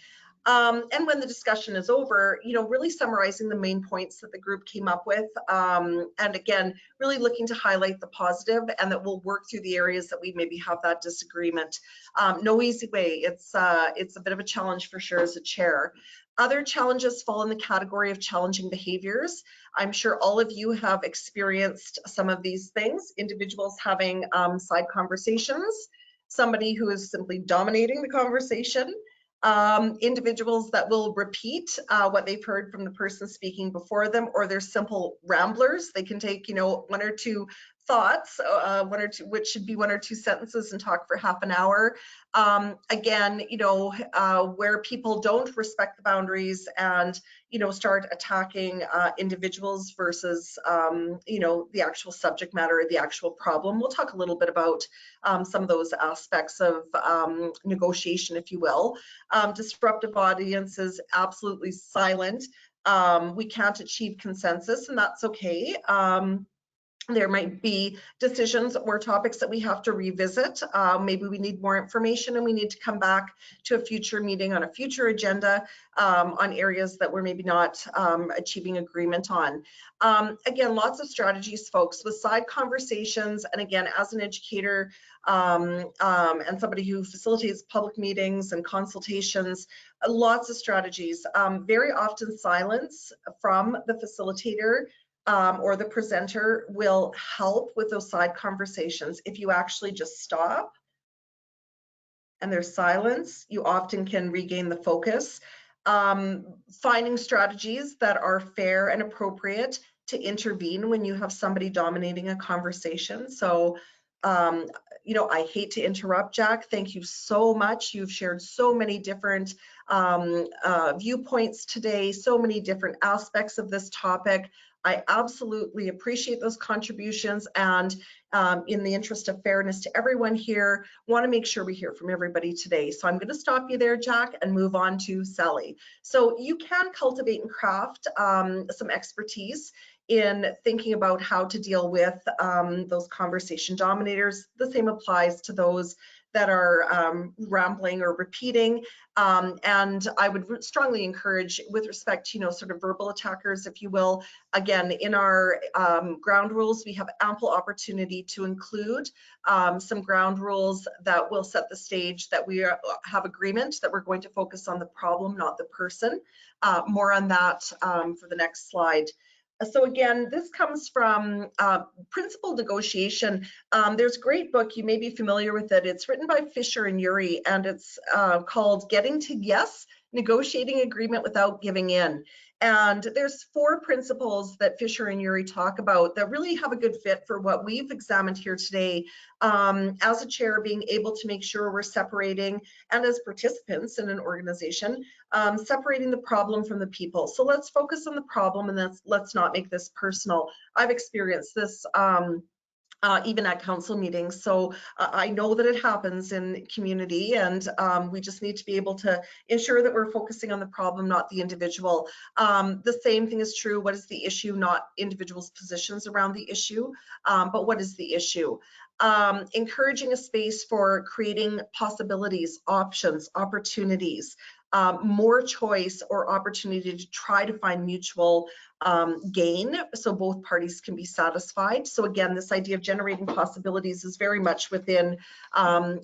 And when the discussion is over, really summarizing the main points that the group came up with. And again, really looking to highlight the positive and that we'll work through the areas that we maybe have that disagreement. No easy way. It's a bit of a challenge for sure as a chair. Other challenges fall in the category of challenging behaviors. I'm sure all of you have experienced some of these things, individuals having side conversations, somebody who is simply dominating the conversation, individuals that will repeat what they've heard from the person speaking before them, or they're simple ramblers. They can take, one or two thoughts, which should be one or two sentences, and talk for half an hour. Again, where people don't respect the boundaries and, start attacking individuals versus, the actual subject matter, the actual problem. We'll talk a little bit about some of those aspects of negotiation, if you will. Disruptive audiences, absolutely silent. We can't achieve consensus, and that's okay. There might be decisions or topics that we have to revisit. Maybe we need more information and we need to come back to a future meeting on a future agenda on areas that we're maybe not achieving agreement on. Again, lots of strategies, folks, with side conversations. And again, as an educator and somebody who facilitates public meetings and consultations, lots of strategies. Very often silence from the facilitator or the presenter will help with those side conversations. If you actually just stop and there's silence, you often can regain the focus. Finding strategies that are fair and appropriate to intervene when you have somebody dominating a conversation. So, I hate to interrupt, Jack. Thank you so much. You've shared so many different viewpoints today, so many different aspects of this topic. I absolutely appreciate those contributions, and in the interest of fairness to everyone here, want to make sure we hear from everybody today. So I'm going to stop you there, Jack, and move on to Sally. So you can cultivate and craft some expertise in thinking about how to deal with those conversation dominators. The same applies to those that are rambling or repeating. And I would strongly encourage, with respect to, sort of verbal attackers, if you will, again, in our ground rules, we have ample opportunity to include some ground rules that will set the stage that we have agreement that we're going to focus on the problem, not the person. More on that for the next slide. So again, this comes from Principled Negotiation. There's a great book, you may be familiar with it. It's written by Fisher and Ury, and it's called Getting to Yes, Negotiating Agreement Without Giving In. And there's 4 principles that Fisher and Ury talk about that really have a good fit for what we've examined here today. As a chair, being able to make sure we're separating, and as participants in an organization, separating the problem from the people. So let's focus on the problem, and let's not make this personal. I've experienced this even at council meetings. So I know that it happens in community, and we just need to be able to ensure that we're focusing on the problem, not the individual. The same thing is true. What is the issue? Not individuals' positions around the issue, but what is the issue? Encouraging a space for creating possibilities, options, opportunities, more choice or opportunity to try to find mutual gain, so both parties can be satisfied. So again, this idea of generating possibilities is very much within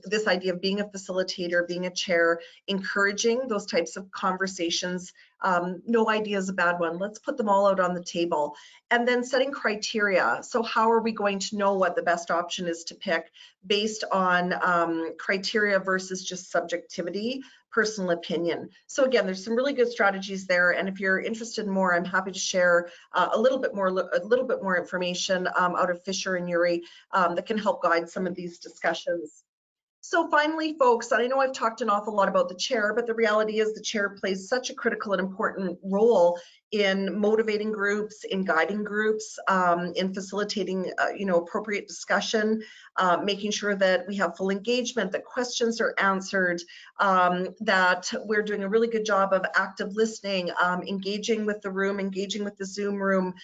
this idea of being a facilitator, being a chair, encouraging those types of conversations. No idea is a bad one. Let's put them all out on the table. And then setting criteria. So how are we going to know what the best option is to pick based on criteria versus just subjectivity, personal opinion? So again, there's some really good strategies there. And if you're interested in more, I'm happy to share a little bit more information out of Fisher and Uri that can help guide some of these discussions. So finally, folks, I know I've talked an awful lot about the chair, but the reality is the chair plays such a critical and important role in motivating groups, in guiding groups, in facilitating, appropriate discussion, making sure that we have full engagement, that questions are answered, that we're doing a really good job of active listening, engaging with the room, engaging with the Zoom room,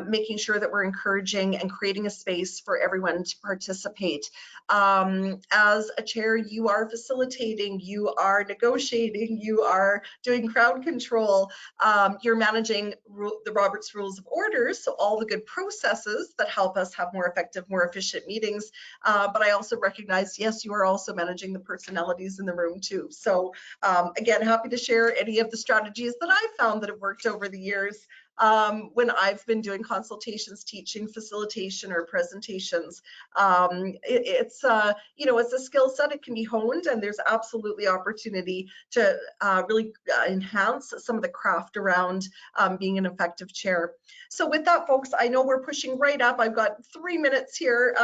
making sure that we're encouraging and creating a space for everyone to participate. As a chair, you are facilitating, you are negotiating, you are doing crowd control, you're managing the Robert's Rules of Order, so all the good processes that help us have more effective, more efficient meetings. But I also recognize, yes, you are also managing the personalities in the room too. So again, happy to share any of the strategies that I've found that have worked over the years when I've been doing consultations, teaching, facilitation, or presentations. It's a skill set. It can be honed, and there's absolutely opportunity to really enhance some of the craft around being an effective chair. So with that, folks, I know we're pushing right up. I've got 3 minutes here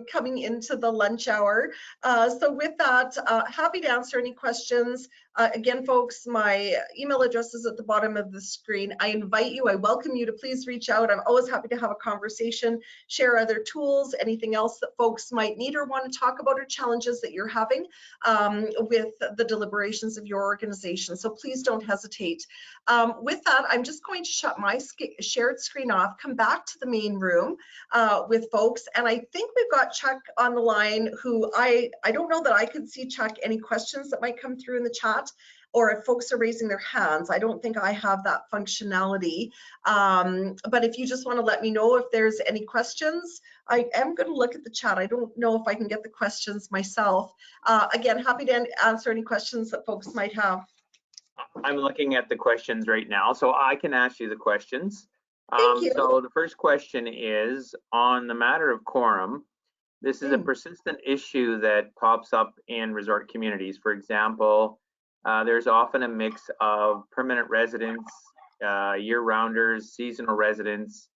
coming into the lunch hour. So with that, happy to answer any questions. Again, folks, my email address is at the bottom of the screen. I invite you, I welcome you to please reach out. I'm always happy to have a conversation, share other tools, anything else that folks might need or want to talk about, or challenges that you're having with the deliberations of your organization. So please don't hesitate. With that, I'm just going to shut my shared screen off, come back to the main room with folks. And I think we've got Chuck on the line, who I don't know that I could see, Chuck, any questions that might come through in the chat, or if folks are raising their hands. I don't think I have that functionality. But if you just want to let me know if there's any questions, I am going to look at the chat. I don't know if I can get the questions myself. Again, happy to answer any questions that folks might have. I'm looking at the questions right now, so I can ask you the questions. Thank you. So the first question is on the matter of quorum. This is a persistent issue that pops up in resort communities. For example, there's often a mix of permanent residents, year-rounders, seasonal residents,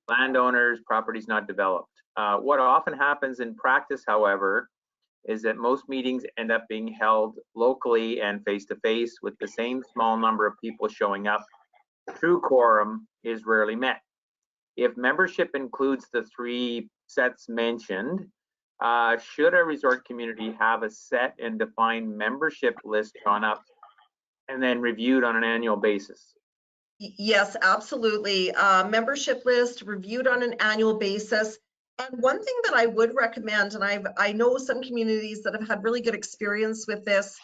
landowners, properties not developed. What often happens in practice, however, is that most meetings end up being held locally and face-to-face with the same small number of people showing up. True quorum is rarely met. If membership includes the 3 sets mentioned, should a resort community have a set and defined membership list drawn up and then reviewed on an annual basis? Yes, absolutely. Membership list reviewed on an annual basis. And one thing that I would recommend, and I know some communities that have had really good experience with this,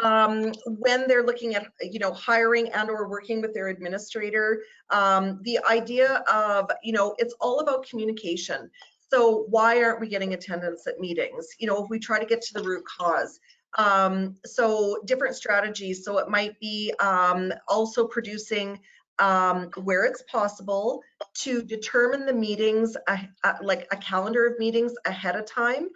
when they're looking at hiring and or working with their administrator, the idea of it's all about communication. So why aren't we getting attendance at meetings? If we try to get to the root cause. So different strategies. So it might be also producing where it's possible to determine the meetings, like a calendar of meetings ahead of time.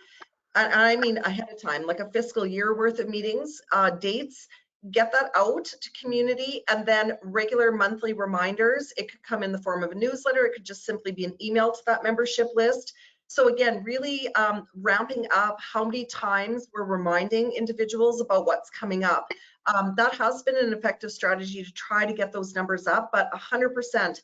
And I mean ahead of time, like a fiscal year worth of meetings, dates, get that out to community, and then regular monthly reminders. It could come in the form of a newsletter. It could just simply be an email to that membership list. So again, really ramping up how many times we're reminding individuals about what's coming up. That has been an effective strategy to try to get those numbers up, but 100%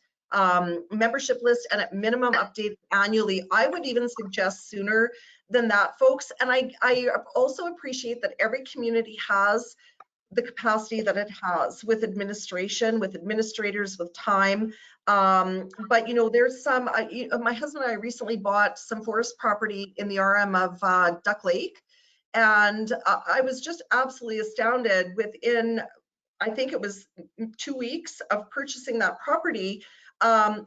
membership list, and at minimum updated annually. I would even suggest sooner than that, folks. And I also appreciate that every community has the capacity that it has with administration, with administrators, with time. But there's some, my husband and I recently bought some forest property in the RM of Duck Lake. And I was just absolutely astounded. Within, I think it was 2 weeks of purchasing that property,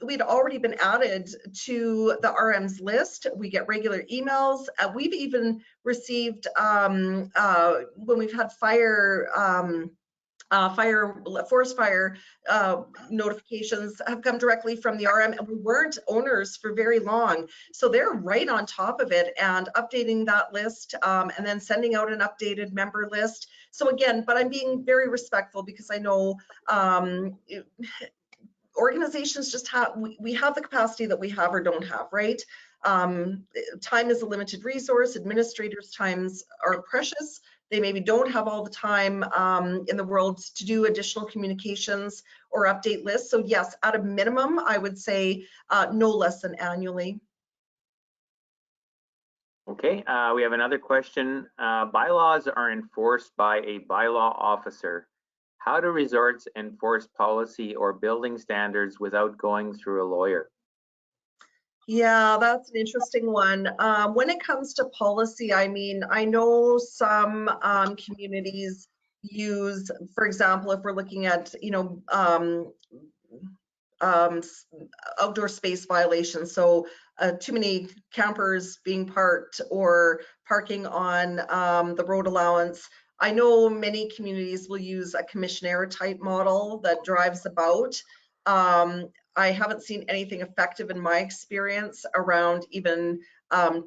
we'd already been added to the RM's list. We get regular emails. We've even received, when we've had forest fire notifications have come directly from the RM, and we weren't owners for very long. So they're right on top of it and updating that list, and then sending out an updated member list. So again, but I'm being very respectful because I know organizations just have, we have the capacity that we have or don't have, right? Time is a limited resource. Administrators' times are precious. They maybe don't have all the time in the world to do additional communications or update lists. So yes, at a minimum, I would say no less than annually. Okay, we have another question. Bylaws are enforced by a bylaw officer. How do resorts enforce policy or building standards without going through a lawyer? Yeah, that's an interesting one. When it comes to policy, I mean, I know some communities use, for example, if we're looking at, outdoor space violations, so too many campers being parked or parking on the road allowance. I know many communities will use a commissioner type model that drives about. I haven't seen anything effective in my experience around even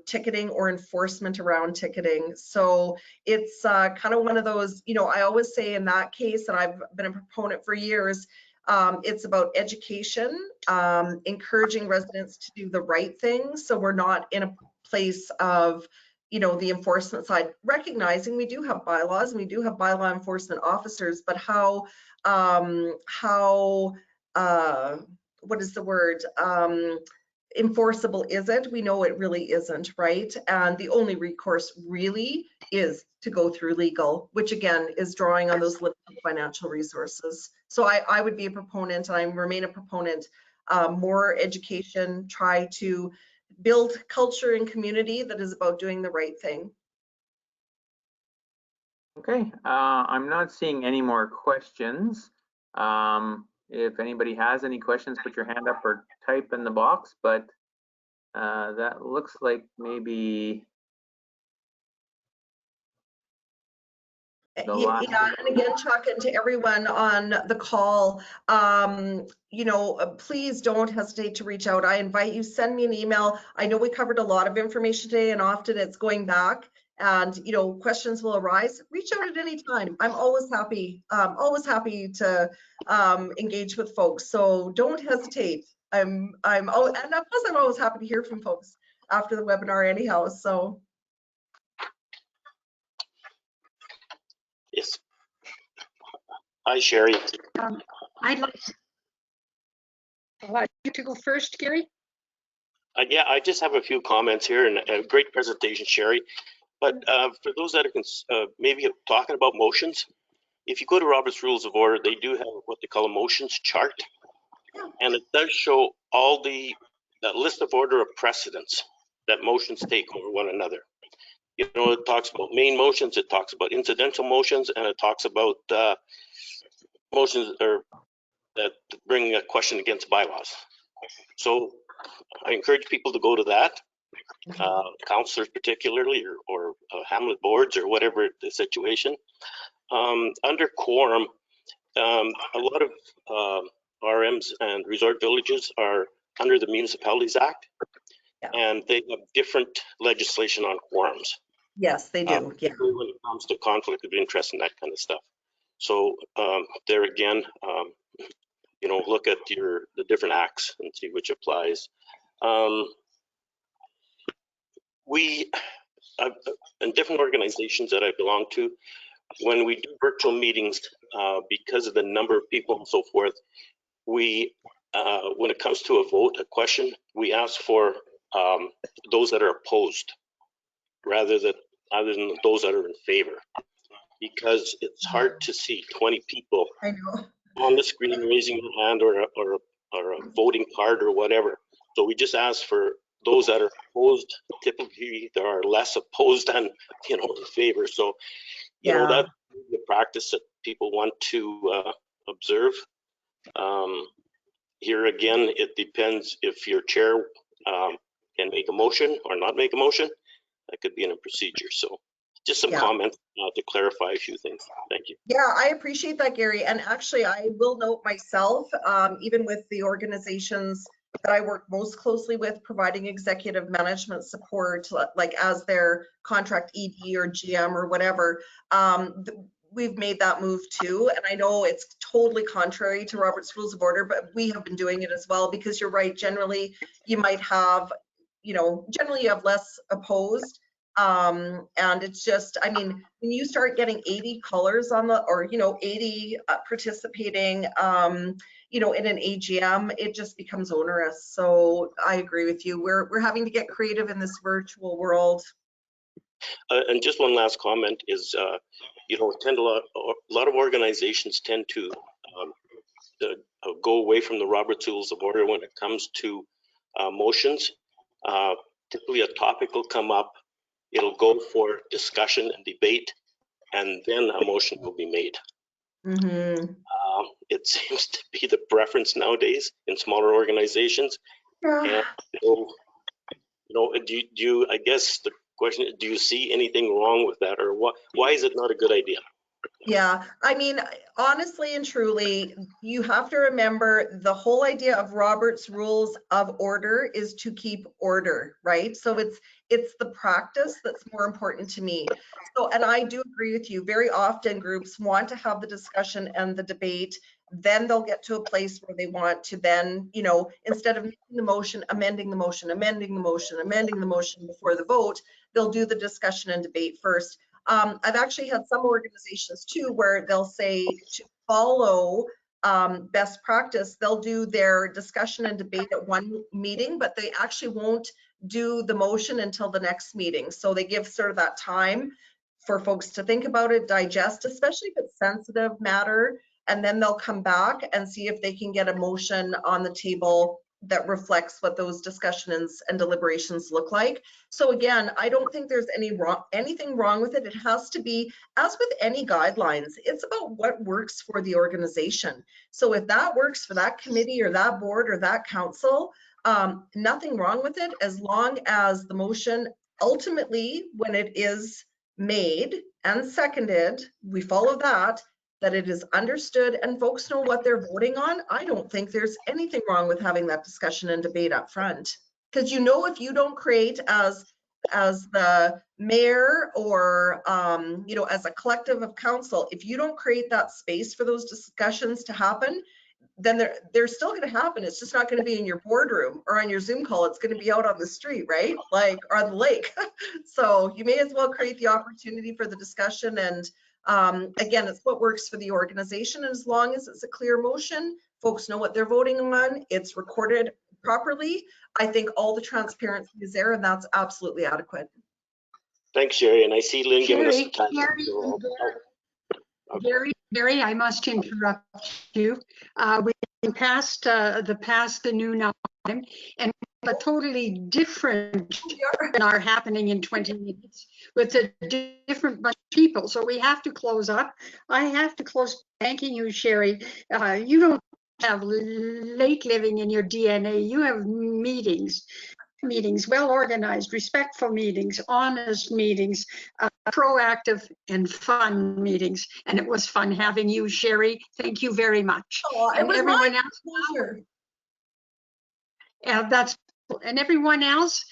ticketing or enforcement around ticketing. So it's kind of one of those, I always say in that case, and I've been a proponent for years, it's about education, encouraging residents to do the right thing. So we're not in a place of, the enforcement side, recognizing we do have bylaws and we do have bylaw enforcement officers, but what is the word? Enforceable is it? We know it really isn't, right? And the only recourse really is to go through legal, which again is drawing on those limited financial resources. So I would be a proponent, and I remain a proponent, more education, try to build culture and community that is about doing the right thing. Okay, I'm not seeing any more questions. If anybody has any questions, put your hand up or type in the box, but that looks like maybe Yeah, and again, Chuck, and to everyone on the call, please don't hesitate to reach out. I invite you, send me an email. I know we covered a lot of information today, and often it's going back, and questions will arise. Reach out at any time. I'm always happy to engage with folks. So don't hesitate. And plus I'm always happy to hear from folks after the webinar anyhow. So. Yes. Hi, Shari. I'd like you to go first, Gary. Yeah, I just have a few comments here, and a great presentation, Shari. But for those that are maybe talking about motions, if you go to Robert's Rules of Order, they do have what they call a motions chart, and it does show all the list of order of precedence that motions take over one another. It talks about main motions, it talks about incidental motions, and it talks about motions that bring a question against bylaws. So I encourage people to go to that, councillors particularly, or Hamlet boards, or whatever the situation. Under quorum, a lot of RMs and resort villages are under the Municipalities Act, and they have different legislation on quorums. Yes, they do. Yeah. When it comes to conflict of interest and that kind of stuff. So there again, look at the different acts and see which applies. We, in different organizations that I belong to, when we do virtual meetings, because of the number of people and so forth, we when it comes to a vote, a question, we ask for those that are opposed rather than those that are in favor, because it's hard to see 20 people I know. on the screen raising their hand or a voting card or whatever. So we just ask for those that are opposed. Typically, there are less opposed than in favor. So, you know, that's the practice that people want to observe. Here again, it depends if your chair can make a motion or not make a motion. That could be in a procedure. So just some comments to clarify a few things. Thank you. Yeah, I appreciate that, Gary. And actually, I will note myself, even with the organizations that I work most closely with, providing executive management support, like as their contract ED or GM or whatever, we've made that move too. And I know it's totally contrary to Robert's Rules of Order, but we have been doing it as well, because you're right. Generally, you might have, you know, generally you have less opposed. And it's just, I mean, when you start getting 80 colors on the, or, you know, 80 participating, you know, in an AGM, it just becomes onerous. So I agree with you. We're having to get creative in this virtual world. And just one last comment is, you know, a lot of organizations tend to go away from the Robert's Rules of Order when it comes to motions. Typically, a topic will come up. It'll go for discussion and debate, and then a motion will be made. It seems to be the preference nowadays in smaller organizations. And so, you know, do you, I guess the question is, do you see anything wrong with that, or why is it not a good idea? Yeah, I mean, honestly and truly, you have to remember the whole idea of Robert's Rules of Order is to keep order, right? So it's the practice that's more important to me. So, and I do agree with you, very often groups want to have the discussion and the debate, then they'll get to a place where they want to then, you know, instead of making the motion, amending the motion, amending the motion, amending the motion before the vote, they'll do the discussion and debate first. I've actually had some organizations too where they'll say to follow best practice, they'll do their discussion and debate at one meeting, but they actually won't do the motion until the next meeting. So they give sort of that time for folks to think about it, digest, especially if it's sensitive matter, and then they'll come back and see if they can get a motion on the table that reflects what those discussions and deliberations look like. So again, I don't think there's anything wrong with it. It has to be, as with any guidelines, it's about what works for the organization. So if that works for that committee or that board or that council, nothing wrong with it, as long as the motion ultimately, when it is made and seconded, we follow that it is understood and folks know what they're voting on. I don't think there's anything wrong with having that discussion and debate up front. Because, you know, if you don't create as the mayor or, you know, as a collective of council, if you don't create that space for those discussions to happen, then they're still going to happen. It's just not going to be in your boardroom or on your Zoom call. It's going to be out on the street, right? Like, or on the lake. So you may as well create the opportunity for the discussion. And again, it's what works for the organization. And as long as it's a clear motion, folks know what they're voting on, it's recorded properly, I think all the transparency is there, and that's absolutely adequate. Thanks, Shari. And I see Lynn giving us the time. Gary, I must interrupt you. We passed the noon time, and a totally different webinar happening in 20 minutes with a different bunch of people. So we have to close up. I have to close. Thanking you, Shari. You don't have late living in your DNA. You have meetings, well organized, respectful meetings, honest meetings, proactive and fun meetings. And it was fun having you, Shari. Thank you very much. Oh, and everyone else. Pleasure. And everyone else,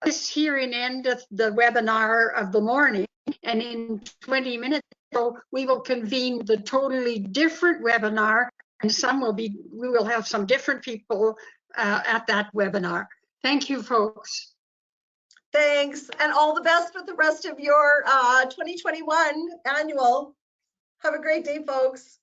this hearing endeth the webinar of the morning, and in 20 minutes so we will convene the totally different webinar, and we will have some different people at that webinar. Thank you, folks. Thanks, and all the best with the rest of your 2021 annual. Have a great day, folks.